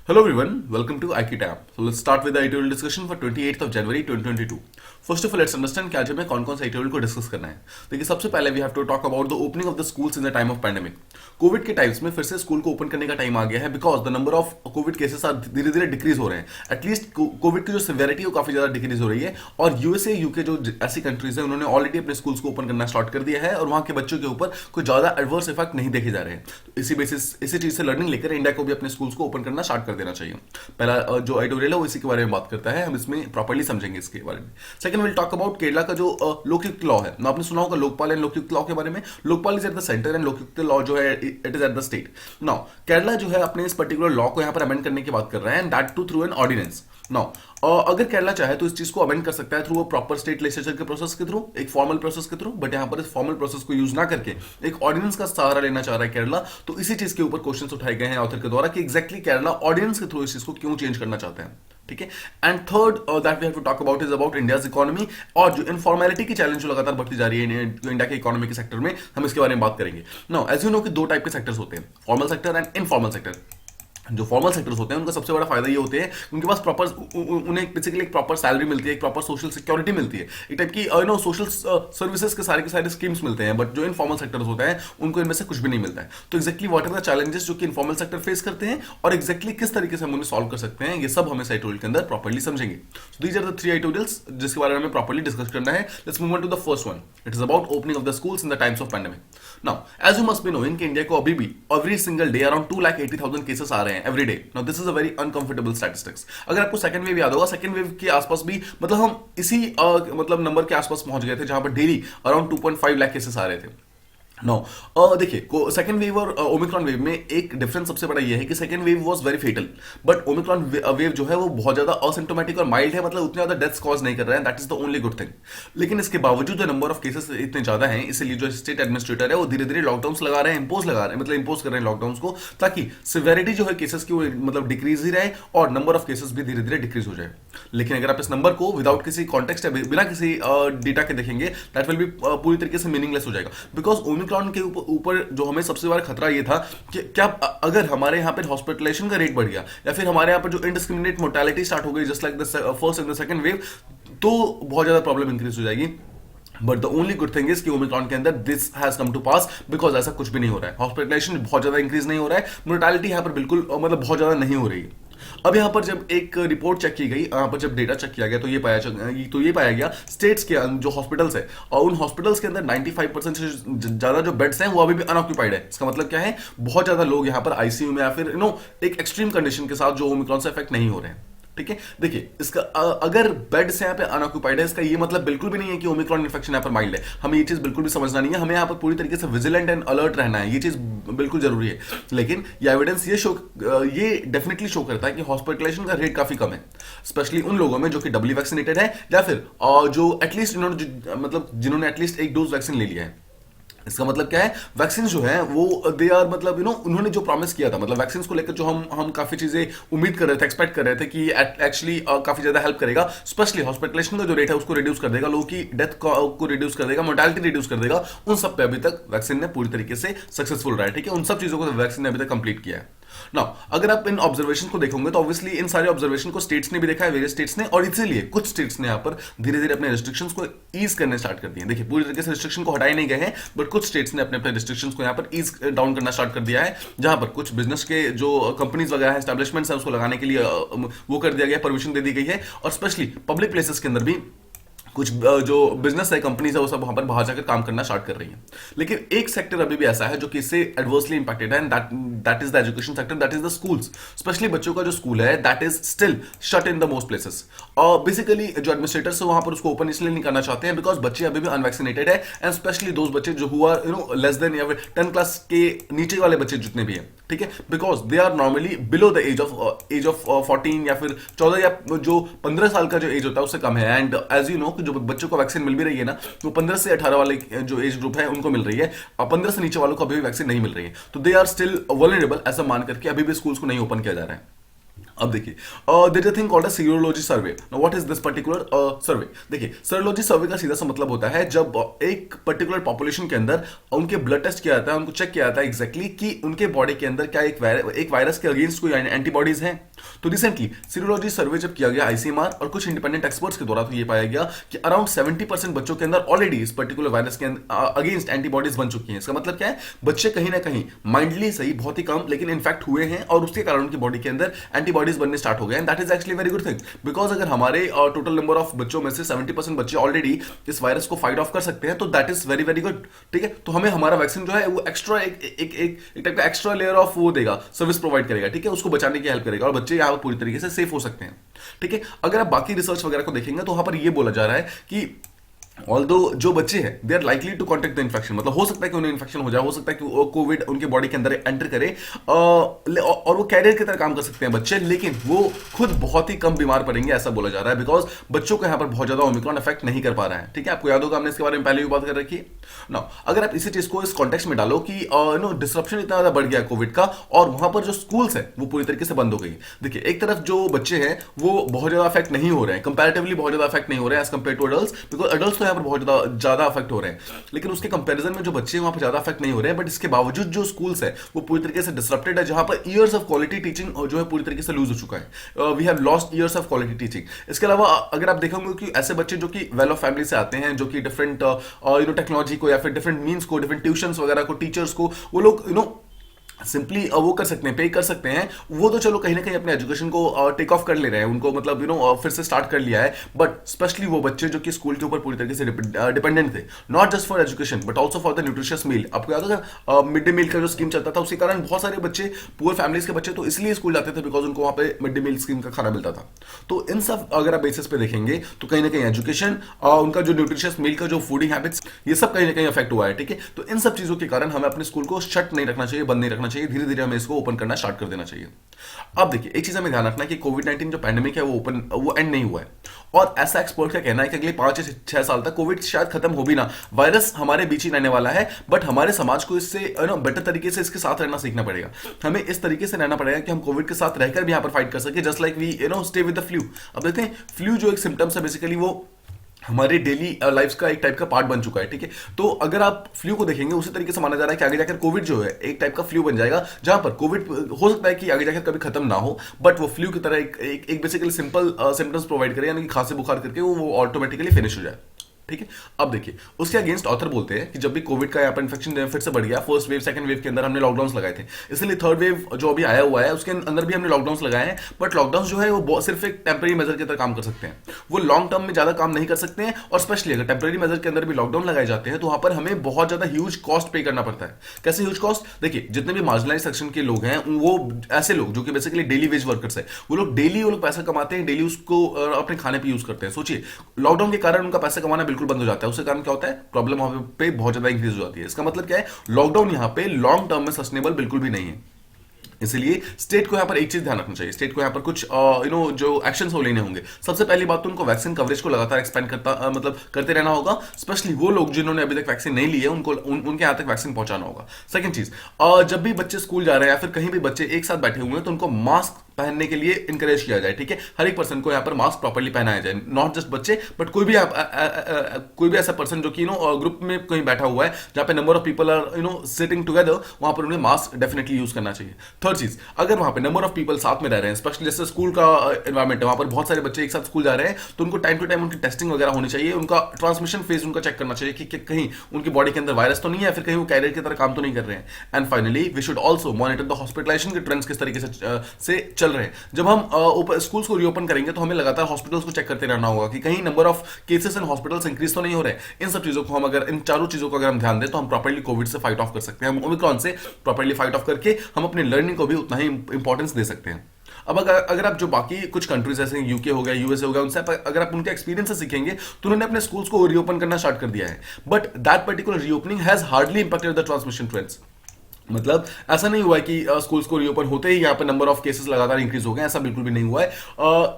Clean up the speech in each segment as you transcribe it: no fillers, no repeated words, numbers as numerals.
Hello everyone, welcome to IKTAM. So let's start with the editorial discussion for 28th of January 2022. First of all, let's understand कि आज हमें कौन कौन सा editorial को discuss करना है। देखिए सबसे पहले we have to talk about the opening of the schools in the time of pandemic. Covid के टाइम्स में फिर से स्कूल को ओपन करने का टाइम आ गया है because the number of covid cases are धीरे धीरे डिक्रीज हो रहे हैं। एटलीस्ट कोविड की जो सिवियरिटी है वो काफी ज्यादा डिक्रीज हो रही है और यूएसए यूके जो ऐसी कंट्रीज है उन्होंने ऑलरेडी अपने स्कूल्स को ओपन करना स्टार्ट कर दिया है और वहां के बच्चों के ऊपर कोई ज्यादा एडवर्स इफेक्ट नहीं देखे जा रहे हैं। तो इसी चीज से लर्निंग लेकर इंडिया को भी अपने स्कूल्स को ओपन करना स्टार्ट कर देना चाहिए। पहला जो एडिटोरियल है वो इसी के बारे में बात करता है, हम इसमें प्रॉपर्ली समझेंगे इसके बारे में। Second will talk about Kerala का जो लोकयुक्त लॉ है ना, आपने सुना होगा लोकपाल एंड लोकयुक्त लॉ के बारे में। Lokpal is at the centre and Lokayukta law जो है it is at the state. Now Kerala जो है अपने इस पर्टिकुलर लॉ को यहाँ पर अमेंड करने की बात कर रहा है and that too through an ordinance. Now अगर केरला चाहे तो इस चीज को अमेंड कर सकता है through a proper state legislature के प्रोसेस के थ्रू, एक फॉर्मल प्रोसेस के थ्रू, बट यहाँ पर इस फॉर्मल प्रोसेस को यूज ना करके एक ऑर्डिनेंस का सहारा लेना चाह रहा है केरला। तो इसी चीज के ऊपर क्वेश्चंस उठाए गए हैं ऑथर के द्वारा कि एग्जैक्टली केरला ऑर्डिनेंस के थ्रू इस चीज को क्यों चेंज करना चाहते हैं। ठीक है। And third that we have to talk about is about India's economy और जो इनफॉर्मेलिटी की चैलेंज जो लगातार बढ़ती जा रही है इंडिया के इकोनॉमी के सेक्टर में, हम इसके बारे में बात करेंगे। नाउ एज यू नो कि दो टाइप के सेक्टर्स होते हैं, formal sector and informal sector. जो फॉर्मल सेक्टर्स होते हैं उनका सबसे बड़ा फायदा ये होते हैं उनके पास प्रॉपर उन्हें बेसिकली एक प्रॉपर सैलरी मिलती है, एक प्रॉपर सोशल सिक्योरिटी मिलती है, एक टाइप की सोशल सर्विसेज के सारे स्कीम्स मिलते हैं। बट जो इनफॉर्मल सेक्टर्स होते हैं उनको इनमें से कुछ भी नहीं मिलता है। तो exactly what are the challenges जो कि इनफॉर्मल सेक्टर फेस करते हैं और एक्जैक्टली किस तरीके से हम उन्हें सॉल्व कर सकते हैं, ये सब हम इस एडिटोरियल के अंदर प्रॉपर्ली समझेंगे। So these are the three editorials जिसके बारे में हमें प्रॉपर्ली डिस्कस करना है। Let's move on to the first one. It is about opening of the schools in the times of pandemic. Now as you must be knowing कि India को अभी भी every single day around 2,80,000 cases आ रहे हैं every day. Now this is a very uncomfortable statistics. अगर आपको second wave याद होगा, सेकंड वेव के आसपास भी मतलब हम इसी मतलब नंबर के आसपास पहुंच गए थे जहां पर डेली अराउंड 2.5 लाख केसेस आ रहे थे। नो देखिए सेकेंड वेव और ओमिक्रॉन वेव में एक डिफरेंस सबसे बड़ा ये है कि second wave was very fatal, but omicron wave जो है वो बहुत ज्यादा असिम्टोमेटिक और माइल्ड है, मतलब उतने ज्यादा डेथ्स कॉज नहीं कर रहा है। That is the only good thing. लेकिन इसके बावजूद जो नंबर ऑफ केसेस इतने ज्यादा हैं, इसलिए जो स्टेट एडमिनिस्ट्रेटर है वो धीरे धीरे लॉकडाउन लगा रहे हैं, इम्पोज कर रहे हैं लॉकडाउन को, ताकि सिवेरिटी जो है केसेस की वो मतलब डिक्रीज ही रहे और नंबर ऑफ केसेस भी धीरे धीरे डिक्रीज हो जाए। लेकिन अगर आप इस नंबर को विदाउट किसी कॉन्टेक्स्ट बिना किसी डेटा के देखेंगे, दैट विल बी पूरी तरीके से मीनिंगलेस हो जाएगा। बिकॉज ओमिक्रॉन के ऊपर जो हमें सबसे बड़ा खतरा ये था कि क्या अगर हमारे यहाँ पर हॉस्पिटलाइजेशन का रेट बढ़ गया या फिर हमारे यहाँ पर जो इनडिस्क्रिमिनेट मोर्टेलिटी स्टार्ट हो गई just like the first and the second wave, तो बहुत ज्यादा प्रॉब्लम इंक्रीज हो जाएगी। But the only good thing is कि ओमिक्रॉन के अंदर this has come to pass because ऐसा कुछ भी नहीं हो रहा है। हॉस्पिटलाइजेशन बहुत ज्यादा इंक्रीज नहीं हो रहा है, मोर्टेलिटी यहाँ पर बिल्कुल मतलब बहुत ज्यादा नहीं हो रही है। अब यहाँ पर जब एक रिपोर्ट चेक की गई, यहाँ पर जब डेटा चेक किया गया तो ये पाया गया स्टेट्स के जो हॉस्पिटल्स है और उन हॉस्पिटल्स के अंदर 95% से ज्यादा जो बेड्स हैं वो अभी भी अनऑक्यूपाइड है। इसका मतलब क्या है, बहुत ज्यादा लोग यहाँ पर आईसीयू में या फिर एक एक्सट्रीम कंडीशन के साथ जो ओमिक्रॉन से इफेक्ट नहीं हो रहे हैं। ठीक है। देखिए इसका अगर बेड से यहाँ पे अनऑक्यूपाइड है, इसका ये मतलब बिल्कुल भी नहीं है कि ओमिक्रॉन इन्फेक्शन यहाँ पर माइल्ड है। हमें ये चीज बिल्कुल भी समझना नहीं है, हमें यहाँ पर पूरी तरीके से विजिलेंट एंड अलर्ट रहना है, ये चीज बिल्कुल जरूरी है। लेकिन ये एविडेंस ये डेफिनेटली शो करता है कि हॉस्पिटलाइजेशन का रेट काफी कम है, स्पेशली उन लोगों में जो कि डबली वैक्सीनेटेड है या फिर जो एटलीस्ट जिन्होंने एटलीस्ट एक डोज वैक्सीन ले लिया है। इसका मतलब क्या है, वैक्सीन जो है वो दे आर मतलब उन्होंने जो प्रॉमिस किया था, मतलब वैक्सीन को लेकर जो हम काफी चीजें उम्मीद कर रहे थे, एक्सपेक्ट कर रहे थे कि एक्चुअली काफी ज्यादा हेल्प करेगा, स्पेशली हॉस्पिटलाइजेशन का जो रेट है उसको रिड्यूस कर देगा, लोगों की डेथ को रिड्यूस कर देगा, मोर्टेलिटी रिड्यूस कर देगा। उन सब पे अभी तक वैक्सीन ने पूरी तरीके से सक्सेसफुल रहा है। ठीक है, उन सब चीजों को वैक्सीन ने अभी तक कंप्लीट किया है। नाउ अगर आप इन ऑब्जर्वेशन को देखोगे तो ऑब्वियसली इन सारे ऑब्जर्वेशन को स्टेट्स ने भी देखा है, वेरियस स्टेट्स ने, और इसीलिए कुछ स्टेट्स ने यहाँ पर धीरे धीरे अपने रिस्ट्रिक्शंस को ईज करने स्टार्ट कर दिए। देखिए पूरी तरीके से रिस्ट्रिक्शन को हटाए नहीं गए हैं, बट कुछ स्टेट्स ने अपने अपने रिस्ट्रिक्शंस को यहाँ पर ईज डाउन करना स्टार्ट कर दिया है, जहां पर कुछ बिजनेस के जो कंपनीज वगैरह है, एस्टैब्लिशमेंट्स है, उसको लगाने के लिए वो कर दिया गया, परमिशन दे दी गई है। और स्पेशली पब्लिक प्लेसेस के अंदर भी कुछ जो बिजनेस है, कंपनीज है, वो सब वहां पर बाहर जाकर काम करना स्टार्ट कर रही है। लेकिन एक सेक्टर अभी भी ऐसा है जो कि इससे एडवर्सली इंपैक्टेड है, and that is the education sector, that is the schools. Specially बच्चों का जो स्कूल है that is still shut in the most places. और बेसिकली जो एडमिनिस्ट्रेटर्स है वहां पर उसको ओपन इसलिए नहीं करना चाहते हैं बिकॉज बच्चे अभी भी अनवैक्सीनेटेड है, एंड स्पेशली दोज बच्चे जो हुआ लेस देन या फिर 10 क्लास के नीचे वाले बच्चे जितने भी हैं, ठीक है, because they are normally below the age of 14 या फिर 14 या जो 15 साल का जो एज होता है उससे कम है। एंड एज यू नो कि जो बच्चों को वैक्सीन मिल भी रही है ना, वो 15 से 18 वाले जो एज ग्रुप है उनको मिल रही है, और 15 से नीचे वालों को अभी भी वैक्सीन नहीं मिल रही है। तो दे आर स्टिल वल्नरेबल, ऐसा मान करके अभी भी स्कूल्स को नहीं ओपन किया जा रहा है। अब देखिए there is a thing called a serology survey. Now what is this particular survey? देखिए सीरोलॉजी सर्वे का सीधा सा मतलब होता है जब एक पर्टिकुलर पॉपुलेशन के अंदर उनके ब्लड टेस्ट किया जाता है, उनको चेक किया जाता है एग्जैक्टली कि उनके बॉडी के अंदर क्या एक वायरस के अगेंस्ट कोई एंटीबॉडीज हैं, तो रिसेंटली सीरोलॉजी सर्वे जब किया गया आईसीएमआर और कुछ इंडिपेंडेंट एक्सपर्ट्स के द्वारा, तो ये पाया गया कि अराउंड 70% बच्चों के अंदर ऑलरेडी इस पर्टिकुलर वायरस के अगेंस्ट एंटीबॉडीज बन चुकी हैं। इसका मतलब क्या है, बच्चे कहीं ना कहीं माइंडली सही, बहुत ही कम, लेकिन इन्फेक्ट हुए हैं और उसके कारण उनकी बॉडी के अंदर एंटीबॉडीज बनने स्टार्ट हो गए। And that is actually very good thing, because अगर हमारे टोटल नंबर ऑफ बच्चों में से 70% बच्चे ऑलरेडी इस वायरस को फाइट ऑफ कर सकते हैं, तो that is very very good. ठीक है, तो हमें हमारा वैक्सीन जो है वो एक्स्ट्रा एक टाइप का एक्स्ट्रा लेयर ऑफ वो देगा, सर्विस प्रोवाइड करेगा। ठीक है, उसको बचाने की हेल्प करेगा और बच्चे यहाँ पूरी तरीके से सेफ हो सकते हैं। ठीक है, अगर आप बाकी रिसर्च वगैरह को देखेंगे तो वहां पर ये बोला जा रहा है कि ऑल्दो जो बच्चे हैं they are likely to contact the infection, मतलब हो सकता है कि उन्हें इन्फेक्शन हो जाए, हो सकता है कि कोविड उनके बॉडी के अंदर एंटर करे और वो कैरियर की तरह काम कर सकते हैं बच्चे, लेकिन वो खुद बहुत ही कम बीमार पड़ेंगे, ऐसा बोला जा रहा है, बिकॉज बच्चों को यहाँ पर बहुत ज्यादा ओमिक्रॉन इफेक्ट नहीं कर पा रहा है। ठीक है, आपको याद होगा हमने इसके बारे में पहले भी बात कर रखी है ना। अगर आप इसी चीज को इस कॉन्टेक्स्ट में डालो कि डिस्ट्रप्शन इतना ज्यादा बढ़ गया कोविड का और वहां पर जो स्कूल्स है वो पूरी तरीके से बंद हो गई। देखिए, एक तरफ जो बच्चे हैं वो बहुत ज्यादा अफेक्ट नहीं हो रहे हैं, कंपैरेटिवली बहुत ज्यादा अफेक्ट नहीं हो रहे हैं as compare to adults, because adults तो यहाँ पर बहुत ज्यादा अफेक्ट हो रहे हैं, लेकिन उसके कंपैरिजन में जो बच्चे हैं वहां पर ज्यादा अफेक्ट नहीं हो रहे हैं। बट इसके बावजूद जो स्कूल्स है वो पूरी तरीके से डिसरप्टेड है, जहां पर ईयर्स ऑफ क्वालिटी टीचिंग जो है पूरी तरीके से लूज हो चुका है। We have lost years of quality teaching. इसके अलावा अगर आप देखोगे कि ऐसे बच्चे जो कि वेल ऑफ फैमिली से आते हैं, जो कि डिफरेंट टेक्नोलॉजी को या फिर डिफरेंट मीन्स को, डिफरेंट ट्यूशंस वगैरह को, टीचर्स को वो लोग सिंपली वो कर सकते हैं, पे कर सकते हैं, वो तो चलो कहीं ना कहीं अपने एजुकेशन को टेक ऑफ कर ले रहे हैं, उनको मतलब फिर से स्टार्ट कर लिया है। बट स्पेशली वो बच्चे जो कि स्कूल के ऊपर पूरी तरीके से डिपेंडेंट थे, not just for education but also for the nutritious meal. आपको याद होगा मिड डे मील का जो स्कीम चलता था, उसके कारण बहुत सारे बच्चे, पुअर फैमिलीज के बच्चे तो इसलिए स्कूल जाते थे बिकॉज उनको वहां पे मिड डे मील स्कीम का खाना मिलता था। तो इन सब अगर आप बेसिस पे देखेंगे तो कहीं ना कहीं एजुकेशन, उनका जो न्यूट्रिशियस मील का जो फूडिंग हैबिट्स, ये सब कहीं ना कहीं अफेक्ट हुआ है। ठीक है, तो इन सब चीजों के कारण हमें अपने स्कूल को शट नहीं रखना चाहिए, बंद नहीं रखना चाहिए, धीरे धीरे हमें इसको ओपन करना स्टार्ट कर देना चाहिए। अब देखिए, एक चीज हमें ध्यान रखना कि कोविड-19 जो पैंडेमिक है वो एंड नहीं हुआ है, और ऐसा एक्सपर्ट का कहना है कि अगले 5 से 6 साल तक कोविड शायद खत्म हो भी ना, वायरस हमारे बीच ही रहने वाला है। बट हमारे समाज को इससे बेटर तरीके से इसके साथ रहना सीखना पड़ेगा। हमें इस तरीके से रहना पड़ेगा कि हम कोविड के साथ रहकर भी यहाँ पर फाइट कर सके, just like we stay with the flu. अब देखते हैं, फ्लू जो एक सिम्टम्स है बेसिकली वो हमारे डेली लाइफ का एक टाइप का पार्ट बन चुका है। ठीक है, तो अगर आप फ्लू को देखेंगे उसी तरीके से माना जा रहा है कि आगे जाकर कोविड जो है एक टाइप का फ्लू बन जाएगा, जहां पर कोविड हो सकता है कि आगे जाकर कभी खत्म ना हो, बट वो फ्लू की तरह एक बेसिकली सिंपल सिम्टम्स प्रोवाइड करे, यानी कि खांसी बुखार करके वो ऑटोमेटिकली फिनिश हो जाए। ठीक है, अब देखिए, उसके अगेंस्ट ऑथर बोलते हैं कि जब भी कोविड का यहाँ पर इन्फेक्शन फिर से बढ़ गया, फर्स्ट वेव सेकंड वेव के अंदर हमने लॉकडाउन लगाए थे, इसलिए थर्ड वेव जो अभी आया हुआ है उसके अंदर भी हमने लॉकडाउन लगाए हैं। बट लॉकडाउन जो है वो सिर्फ एक टेम्पररी मेजर की तरह काम कर सकते हैं, वो लॉन्ग टर्म में ज्यादा काम नहीं कर सकते हैं। और स्पेशली अगर टेम्पररी मेजर के अंदर भी लॉकडाउन लगाए जाते हैं तो वहां पर हमें बहुत ज्यादा ह्यूज कॉस्ट पे करना पड़ता है। कैसे ह्यूज कॉस्ट? देखिए, जितने भी मार्जिनलाइज सेक्शन के लोग हैं, वो ऐसे लोग जो कि बेसिकली डेली वेज वर्कर्स है, वो लोग पैसा कमाते हैं, डेली उसको अपने खाने पे यूज करते हैं। सोचिए, लॉकडाउन के कारण उनका पैसा कमाना बिल्कुल बंद हो जाता है, उससे क्या होता है, प्रॉब्लम वहां पे बहुत ज्यादा इंक्रीज हो जाती है। इसका मतलब क्या है, लॉकडाउन यहां पे लॉन्ग टर्म में सस्टेनेबल बिल्कुल भी नहीं है। इसलिए स्टेट को यहां पर एक चीज ध्यान रखना चाहिए, स्टेट को यहां पर कुछ जो एक्शंस हो लेने होंगे। सबसे पहली बात तो उनको वैक्सीन कवरेज को लगातार एक्सपेंड मतलब करते रहना होगा, स्पेशली वो लोग जिन्होंने अभी तक वैक्सीन नहीं ली है उनके यहां तक वैक्सीन पहुंचाना होगा। सेकंड चीज, जब भी बच्चे स्कूल जा रहे हैं या फिर कहीं भी बच्चे एक साथ बैठे हुए हैं तो उनको मास्क पहनने के लिए इंकरेज किया जाए। ठीक है, हर एक पर्सन को यहाँ पर मास्क प्रॉपर्ली पहनाया जाए, नॉट जस्ट बच्चे बट कोई भी ऐसा पर्सन जो कि ग्रुप में कहीं बैठा हुआ है जहां पे number of people are sitting together, वहां पर उन्हें मास्क डेफिनेटली यूज करना चाहिए। थर्ड चीज, अगर वहां पे नंबर ऑफ पीपल साथ में रह रहे हैं, स्पेशली जैसे स्कूल का एनवायरमेंट है, वहां पर बहुत सारे बच्चे एक साथ स्कूल जा रहे हैं, तो उनको टाइम टू टाइम उनकी टेस्टिंग वगैरह होनी चाहिए, उनका ट्रांसमिशन फेज उनका चेक करना चाहिए कि कहीं उनकी बॉडी के अंदर वायरस तो नहीं है, फिर कहीं वो कैरियर की तरह काम तो नहीं कर रहे हैं। And finally we should also monitor the hospitalisation के ट्रेंड्स किस तरीके से चल रहे हैं। जब हम स्कूल्स को रीओपन करेंगे तो हमें लगातार हॉस्पिटल्स को चेक करते रहना होगा कि कहीं number of cases in hospitals increase तो नहीं हो रहे। इन सब चीजों को हम अगर इन चारों चीजों को अगर हम ध्यान दें तो हम प्रॉपर्ली कोविड से फाइट ऑफ कर सकते हैं, हम ओमिक्रॉन से प्रॉपर्ली फाइट ऑफ करके हम अपनी लर्निंग को भी उतना ही इंपॉर्टेंस दे सकते हैं। अब अगर आप जो बाकी कुछ कंट्रीज जैसे यूके हो गया, यूएसए हो गया, उनसे अगर आप उनके एक्सपीरियंस से सीखेंगे तो उन्होंने अपने स्कूल्स को रीओपन करना स्टार्ट कर दिया है, but that particular reopening has hardly impacted the transmission trends. मतलब ऐसा नहीं हुआ है कि स्कूल्स को रीओपन होते ही यहाँ पे नंबर ऑफ केसेस लगातार इंक्रीज हो गए, ऐसा बिल्कुल भी नहीं हुआ है।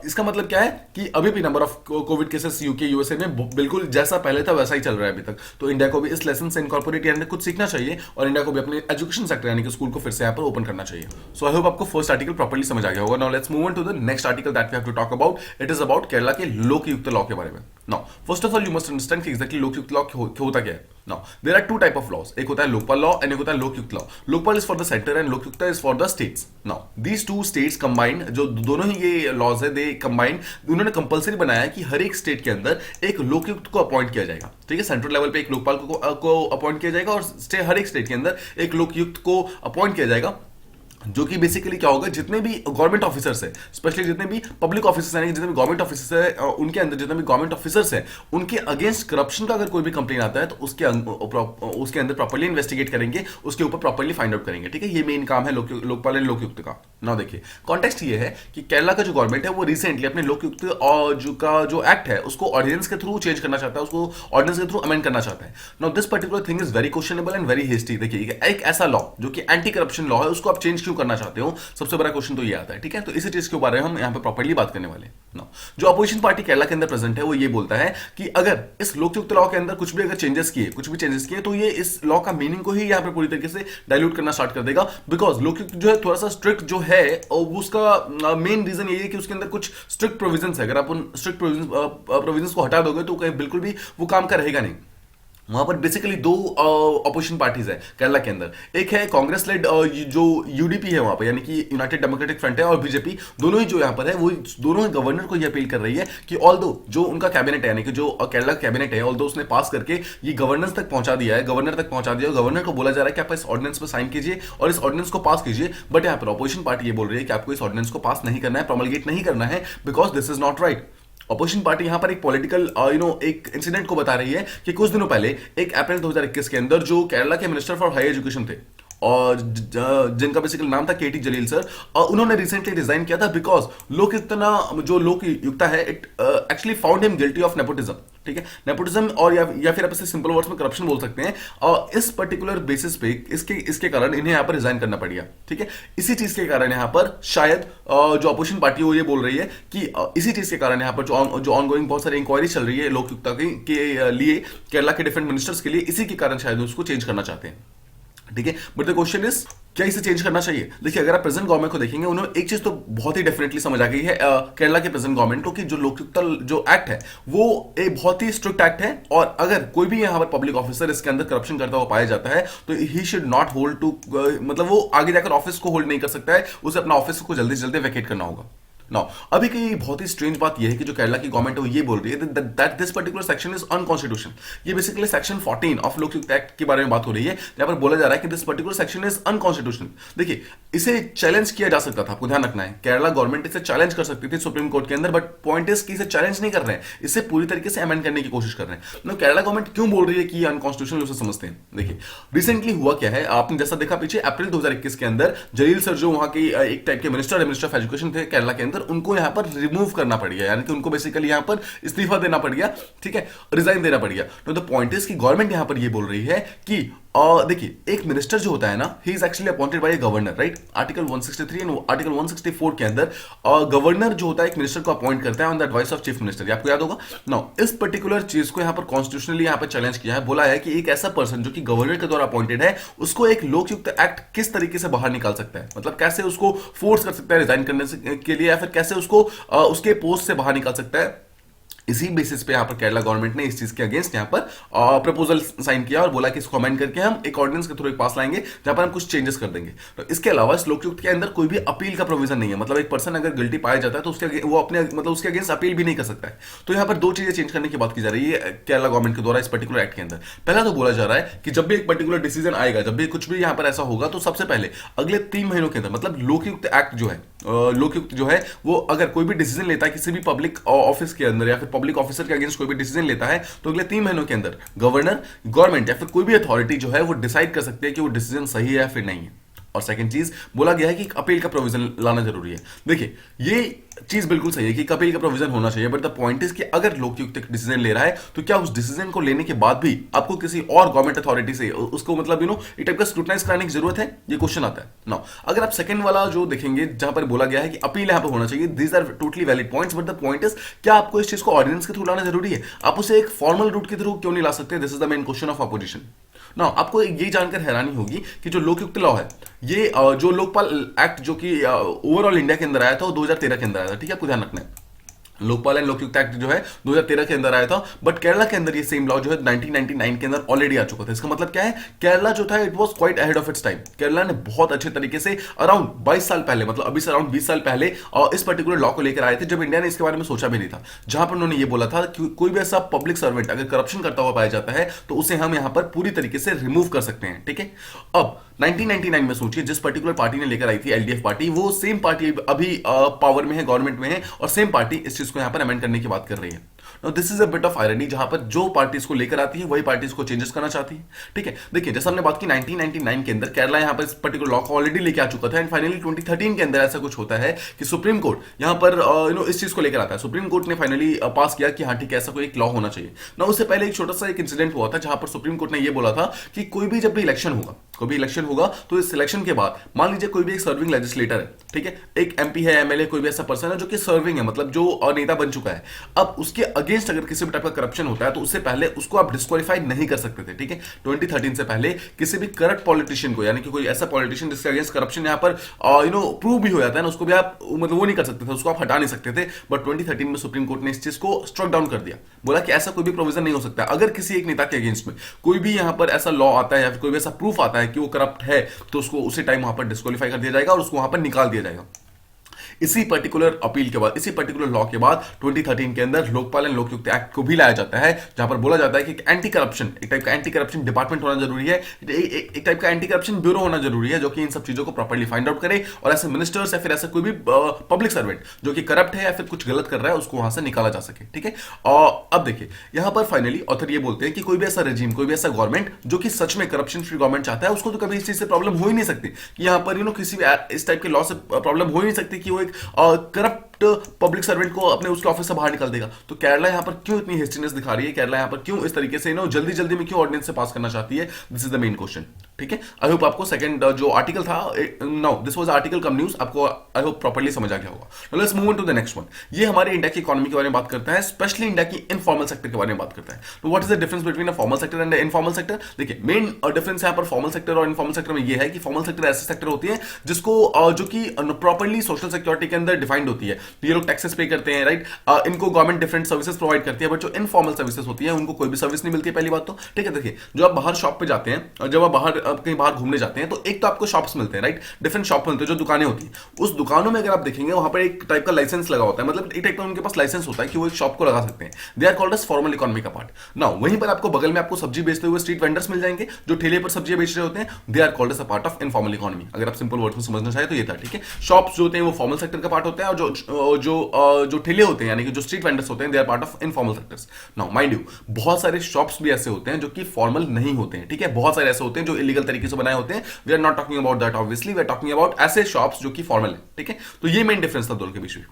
इसका मतलब क्या है कि अभी भी number of covid cases UK USA में बिल्कुल जैसा पहले था वैसा ही चल रहा है अभी तक। तो इंडिया को भी इस लेसन से इनकॉर्पोरेट यानी कुछ सीखना चाहिए और इंडिया को भी अपने एजुकेशन सेक्टर यानी कि स्कूल को फिर से यहाँ पर ओपन करना चाहिए। सो आई होप आपको फर्स्ट आर्टिकल प्रॉपर्ली समझ आ गया होगा। Now let's move on to the next article that we have to talk about. It is about Kerala के लोकयुक्त लॉ के बारे में। Now first of all you must understand कि एग्जैक्टली लोकयुक्त लॉ होता क्या है। Now there are two type of laws, एक होता है लोकपाल लॉ एंड एक होता है Lokayukta law. Lokpal is for the centre and Lokayukta is for the states. Now these two states combined, जो दोनों ही ये लॉज है, दे कंबाइंड, उन्होंने कंपलसरी बनाया है कि हर एक स्टेट के अंदर एक लोकयुक्त को अपॉइंट किया जाएगा। ठीक है, सेंट्रल लेवल पे एक लोकपाल को अपॉइंट किया जाएगा और हर एक स्टेट के अंदर एक लोकयुक्त को अपॉइंट किया जाएगा, जो कि बेसिकली क्या होगा, जितने भी गवर्नमेंट ऑफिसर्स हैं, स्पेशली जितने भी पब्लिक ऑफिसर्स हैं, जितने भी गवर्नमेंट ऑफिसर्स हैं, उनके अंदर जितने भी गवर्नमेंट ऑफिसर्स हैं, उनके अगेंस्ट करप्शन का अगर कोई भी कंप्लेन आता है तो उसके अंदर प्रॉपर्ली इन्वेस्टिगेट करेंगे, उसके ऊपर प्रॉपर्ली फाइंड आउट करेंगे। ठीक है, ये मेन काम है लोकपाल एंड लोकयुक्त का। ना देखिए, कॉन्टेक्स्ट ये है कि केरला का जो गवर्नमेंट है वो रिसेंटली अपने लोकयुक्त और जो एक्ट है उसको ऑर्डिनेंस के थ्रू चेंज करना चाहता है, उसको ऑर्डिनेंस के थ्रू अमेंड करना चाहता है। Now this particular thing is very questionable and very hasty. देखिए, एक ऐसा लॉ जो कि एंटी करप्शन लॉ है, उसको आप चेंज क्यों करना चाहते हो, सबसे बड़ा क्वेश्चन तो ये आता है। ठीक है, तो इसी चीज के बारे में हम यहाँ पे प्रॉपर्ली बात करने वाले हैं। जो अपोजिशन पार्टी केरला के अंदर प्रेजेंट है वो ये बोलता है कि अगर इस लोकयुक्त लॉ के अंदर कुछ भी चेंजेस किए तो ये इस लॉ का मीनिंग को ही यहाँ पे पूरी तरीके से डाइल्यूट करना स्टार्ट कर देगा, बिकॉज लोकयुक्त जो है थोड़ा सा स्ट्रिक्ट जो है, और उसका मेन रीजन ये है कि उसके अंदर कुछ स्ट्रिक्ट प्रोविजंस है। अगर आप उन स्ट्रिक्ट प्रोविजंस को हटा दोगे तो बिल्कुल भी वो काम का रहेगा नहीं। वहां पर बेसिकली दो अपोजिशन पार्टीज है केरला के अंदर। एक है कांग्रेस लेड जो यूडीपी है वहां पर, यानी कि यूनाइटेड डेमोक्रेटिक फ्रंट है, और बीजेपी, दोनों ही जो यहां पर है वो दोनों ही गवर्नर को ये अपील कर रही है कि ऑल्दो जो उनका कैबिनेट है, यानी कि जो केरला कैबिनेट है, ऑल्दो उसने पास करके ये गवर्नर तक पहुंचा दिया है, गवर्नर को बोला जा रहा है कि आप इस ऑर्डिनेंस पर साइन कीजिए और इस ऑर्डिनेंस को पास कीजिए। बट यहाँ पर अपोजिशन पार्टी ये बोल रही है कि आपको इस ऑर्डिनेंस को पास नहीं करना है, प्रोमलगेट नहीं करना है, because this is not right. Opposition party यहां पर एक पॉलिटिकल एक इंसिडेंट को बता रही है कि कुछ दिनों पहले 1 अप्रैल 2021 के अंदर जो केरला के मिनिस्टर फॉर हाई एजुकेशन थे और जिनका बेसिकली नाम था केटी जलील सर, और उन्होंने रिसेंटली रिजाइन किया था बिकॉज लोकयुक्ता है, it actually found him guilty of nepotism. ठीक है, नेपोटिज्म और या फिर आप इसे सिंपल वर्ड्स में करप्शन बोल सकते हैं, और इस पर्टिकुलर बेसिस पे इसके कारण इन्हें यहां पर रिजाइन करना पड़ गया। ठीक है, इसी चीज के कारण यहां पर शायद जो अपोजिशन पार्टी वो ये बोल रही है कि इसी चीज के कारण यहां पर जो ऑनगोइंग बहुत सारी इंक्वायरी चल रही है लोकयुक्ता के लिए, केरला के डिफरेंट मिनिस्टर्स के लिए, इसी के कारण शायद उसको चेंज करना चाहते हैं। ठीक है, बट द क्वेश्चन इज क्या इसे चेंज करना चाहिए। देखिए, अगर आप प्रेजेंट गवर्नमेंट को देखेंगे, उन्होंने एक चीज तो बहुत ही डेफिनेटली समझ आ गई है केरला के प्रेजेंट गवर्नमेंट को कि जो लोकयुक्ता जो एक्ट है वो एक बहुत ही स्ट्रिक्ट एक्ट है, और अगर कोई भी यहां पर पब्लिक ऑफिसर इसके अंदर करप्शन करता हुआ पाया जाता है तो ही शुड नॉट होल्ड टू, मतलब वो आगे जाकर ऑफिस को होल्ड नहीं कर सकता है, उसे अपना ऑफिस को जल्दी से जल्दी वैकेट करना होगा। नाउ अभी की बहुत ही स्ट्रेंज बात यह है कि जो केरला की गवर्नमेंट है वो ये बोल रही है that this particular section is unconstitutional. ये basically section 14 of Lokayukta act के बारे में बात हो रही है, जहां पर बोला जा रहा है कि this particular section is unconstitutional. देखिए, इसे चैलेंज किया जा सकता था, आपको ध्यान रखना है, केरला गवर्नमेंट इसे चैलेंज कर सकती थी सुप्रीम कोर्ट के अंदर, बट पॉइंट इज कि इसे चैलेंज नहीं कर रहे हैं, इसे पूरी तरीके से अमेंड करने की कोशिश कर रहे हैं। नो, केरला गवर्नमेंट क्यों बोल रही है कि अनकॉन्स्टिट्यूशनल, उसे समझते हैं। देखिए, रिसेंटली हुआ क्या है, आपने जैसा देखा पीछे अप्रैल 2021 के अंदर जलील सर जो वहां के एक टाइप के मिनिस्टर ऑफ एजुकेशन थे केरला के अंदर, उनको यहां पर रिमूव करना पड़ गया, यानी कि उनको बेसिकली यहां पर इस्तीफा देना पड़ गया। ठीक है, रिजाइन देना पड़ गया। तो द पॉइंट इज कि गवर्नमेंट यहां पर ये बोल रही है कि देखिए, एक मिनिस्टर जो होता है ना, he is actually appointed by governor, right. Article 163 and article 164 के अंदर गवर्नर जो होता है एक मिनिस्टर को अपॉइंट करता है on the advice of chief minister, आपको याद होगा। नाउ इस पर्टिकुलर चीज को यहां पर कॉन्स्टिट्यूशनली यहां पर चैलेंज किया है, बोला है कि एक ऐसा पर्सन जो कि गवर्नर के द्वारा अपॉइंटेड है, उसको एक लोकयुक्त एक्ट किस तरीके से बाहर निकाल सकता है, मतलब कैसे उसको फोर्स कर सकता है रिजाइन करने के लिए, या फिर कैसे उसको उसके पोस्ट से बाहर निकाल सकता है। इसी बेसिस पे यहां पर केरला गवर्नमेंट ने इस चीज के अगेंस्ट यहां पर प्रपोजल साइन किया और बोला कि इसको अमेंड करके हम एक ऑर्डिनेंस के थ्रू एक पास लाएंगे जहां पर हम कुछ चेंजेस कर देंगे। तो इसके अलावा इस लोकयुक्त के अंदर कोई भी अपील का प्रोविजन नहीं है, मतलब एक पर्सन अगर गिल्टी पाया जाता है तो उसके वो अपने मतलब उसके अगेंस्ट अपील भी नहीं कर सकता है। तो यहां पर दो चीजें चेंज करने की बात की जा रही है केरला गवर्नमेंट के द्वारा इस पर्टिकुलर एक्ट के अंदर। पहला तो बोला जा रहा है कि जब भी एक पर्टिकुलर डिसीजन आएगा, जब भी कुछ भी यहां पर ऐसा होगा, तो सबसे पहले अगले 3 महीनों के अंदर, मतलब लोकयुक्त एक्ट जो है, लोकयुक्त जो है वो अगर कोई भी डिसीजन लेता है किसी भी पब्लिक ऑफिस के अंदर या फिर पब्लिक ऑफिसर के अगेंस्ट कोई भी डिसीजन लेता है, तो अगले 3 महीनों के अंदर गवर्नमेंट या फिर कोई भी अथॉरिटी जो है वो डिसाइड कर सकती है कि वो डिसीजन सही है या फिर नहीं है। और सेकंड चीज बोला गया है कि अपील का प्रोविजन लाना जरूरी है। देखिए, ये चीज बिल्कुल सही है कि अपील का प्रोविजन होना चाहिए, बट द पॉइंट इज कि अगर लोकयुक्त एक डिसीजन ले रहा है तो क्या उस डिसीजन को लेने के बाद भी आपको किसी और गवर्नमेंट अथॉरिटी से उसको मतलब एक टाइप का स्क्रूटनाइज कराने की जरूरत है, ये क्वेश्चन आता है नाउ। अगर आप सेकंड वाला जो देखेंगे जहां पर बोला गया है कि अपील यहां पर होना चाहिए, these are totally valid points, but the point is क्या आपको इस चीज को ऑर्डिनेंस के थ्रू लाना जरूरी है, आप उसे एक फॉर्मल रूट के थ्रू क्यों नहीं ला सकते। This is the main question of opposition. Now आपको ये जानकर हैरानी होगी कि जो लोकयुक्त लॉ है, ये जो लोकपाल एक्ट जो कि ओवरऑल इंडिया के अंदर आया था वो 2013 के अंदर आया था। ठीक है, आपको ध्यान रखना है लोकपाल एंड लोकयुक्त एक्ट जो है 2013 के अंदर आया था, बट केरला के अंदर ये सेम लॉ जो है 1999 के अंदर ऑलरेडी आ चुका था। इसका मतलब क्या है, केरला जो था it was quite ahead of its time. Kerala ने बहुत अच्छे तरीके से अराउंड 22 साल पहले, मतलब अभी से अराउंड 20 साल पहले इस पर्टिकुलर लॉ को लेकर आए थे, जब इंडिया ने इसके बारे में सोचा भी नहीं था। जहां पर उन्होंने ये बोला था कि कोई भी ऐसा पब्लिक सर्वेंट अगर करप्शन करता हुआ पाया जाता है तो उसे हम यहां पर पूरी तरीके से रिमूव कर सकते हैं। ठीक है, अब 1999 में सोचिए जिस पर्टिकुलर पार्टी ने लेकर आई थी एलडीएफ पार्टी, वो सेम पार्टी अभी पावर में है, गवर्नमेंट में है, और सेम पार्टी इस चीज को यहां पर अमेंड करने की बात कर रही है। Now this is a bit of irony, जहां पर जो पार्टी इसको लेकर आती है वही पार्टी इसको चेंजेस करना चाहती है। ठीक है, देखिए जैसे हमने बात की 1999 के अंदर केरला यहां पर इस पर्टिकुलर लॉ को ऑलरेडी लेके आ चुका था, एंड फाइनली 2013 के अंदर ऐसा कुछ होता है कि सुप्रीम कोर्ट यहां पर इस चीज को लेकर आता है। सुप्रीम कोर्ट ने फाइनली पास किया कि हाँ ठीक है, ऐसा कोई एक लॉ होना चाहिए ना। उससे पहले एक छोटा सा एक इंसिडेंट हुआ था जहां पर सुप्रीम कोर्ट ने यह बोला था कि कोई भी जब भी इलेक्शन होगा, कोई भी इलेक्शन होगा तो इस इलेक्शन के बाद मान लीजिए कोई भी एक सर्विंग लेजिस्लेटर है, ठीक है, एक एमपी है, एमएलए, कोई भी ऐसा पर्सन है जो कि सर्विंग है, मतलब जो नेता बन चुका है, अब उसके अगेंस्ट अगर किसी भी टाइप का करप्शन होता है तो उससे पहले उसको आप डिस्क्वालीफाई नहीं कर सकते थे। ठीक है, 2013 से पहले किसी भी करप्ट पॉलिटिशियन को, यानी कि कोई ऐसा पॉलिटिशियन जिसके अगेंस्ट करप्शन यहां पर प्रूव भी हो जाता है ना, उसको भी आप मतलब वो नहीं कर सकते थे, उसको आप हटा नहीं सकते थे। बट 2013 में सुप्रीम कोर्ट ने इस चीज को स्ट्रक डाउन कर दिया, बोला कि ऐसा कोई भी प्रोविजन नहीं हो सकता। अगर किसी एक नेता के अगेंस्ट में कोई भी यहां पर ऐसा लॉ आता है या फिर कोई भी ऐसा प्रूफ आता है कि वो करप्ट है, तो उसको उसी टाइम वहां पर डिस्क्वालीफाई कर दिया जाएगा और उसको वहां पर निकाल दिया जाएगा। इसी पर्टिकुलर अपील के बाद, इसी पर्टिकुलर लॉ के बाद 2013 के अंदर लोकपाल एंड लोकयुक्त एक्ट को भी लाया जाता है, जहां पर बोला जाता है कि एंटी करप्शन, एक टाइप का एंटी करप्शन डिपार्टमेंट होना जरूरी है, एक टाइप का एंटी करप्शन ब्यूरो होना जरूरी है, जो कि इन सब चीजों को प्रॉपर्ली फाइंड आउट करे और ऐसे मिनिस्टर्स या फिर ऐसा कोई भी पब्लिक सर्वेंट जो कि करप्ट है या फिर कुछ गलत कर रहा है उसको वहां से निकाला जा सके। ठीक है, और अब देखिए यहां पर फाइनली ऑथर ये बोलते हैं कि कोई भी ऐसा रेजिम, कोई भी ऐसा गवर्नमेंट जो कि सच में करप्शन फ्री गवर्नमेंट चाहता है, उसको तो कभी इस चीज से प्रॉब्लम हो ही नहीं सकती कि यहां पर किसी भी इस टाइप के लॉ से प्रॉब्लम हो ही नहीं सकती कि वो एक करप्ट पब्लिक सर्वेंट को अपने उसके ऑफिस से बाहर निकाल देगा। तो केरला यहां पर क्यों इतनी हेस्टीनेस दिखा रही है, केरला यहां पर क्यों इस तरीके से जल्दी जल्दी में क्यों ऑर्डिनेंस से पास करना चाहती है, this is the main question. ठीक है, आई होप आपको सेकंड जो आर्टिकल था, no this was article cum news, आपको आई होप प्रॉपर्ली समझ आ गया होगा। Now let's move on to the next one. ये हमारे इंडिया की इकोनॉमी के बारे में बात करता है, स्पेशली इंडिया की इनफॉर्मल सेक्टर के बारे में बात करता है। तो what is the difference between a formal sector and informal sector? देखिए मेन डिफरेंस यहां पर फॉर्मल सेक्टर और इनफॉर्मल सेक्टर में ये है कि फॉर्मल सेक्टर ऐसे सेक्टर होती है जिसको जो कि प्रॉपर्ली सोशल सिक्योरिटी के अंदर डिफाइंड होती है, ये लोग टैक्सेस पे करते हैं, राइट, इनको गवर्नमेंट डिफरेंट सर्विसेज प्रोवाइड करती है। बट जो इनफॉर्मल सर्विसेज होती है उनको कोई भी सर्विस नहीं मिलती है, पहली बात तो। ठीक है, देखिए जो आप बाहर शॉप पे जाते हैं और जब आप बाहर कहीं बाहर घूमने जाते हैं तो एक तो आपको शॉप्स मिलते हैं, राइट, डिफरेंट शॉप मिलते हैं, जो दुकानें होती हैं। उस दुकानों में अगर आप देखेंगे वहां पर एक टाइप का लाइसेंस लगा होता है, मतलब एक टाइप का उनके पास लाइसेंस होता है कि वो एक शॉप को लगा सकते हैं। They are called as formal economy का पार्ट। नाउ वहीं पर आपको बगल में आपको सब्जी बेचते हुए स्ट्रीट वेंडर्स मिल जाएंगे जो ठेले पर सब्जियां बेच रहे होते हैं, they are called as a part of informal economy. अगर आप सिंपल वर्ड में समझना चाहे तो ये था। ठीक है, शॉप्स जो होते हैं वो फॉर्मल सेक्टर का पार्ट होता है, और जो ठेले होते हैं यानी कि जो स्ट्रीट वेंडर्स होते हैं, they are part of informal sectors. Now mind you, बहुत सारे शॉप्स भी ऐसे होते हैं जो कि फॉर्मल नहीं होते हैं। ठीक है, बहुत सारे ऐसे होते हैं जो इलीगल तरीके से बनाए होते हैं, we are not talking about that obviously, we are talking about ऐसे शॉप्स जो कि फॉर्मल है। ठीक है, तो ये मेन डिफरेंस था दोनों के बीच में।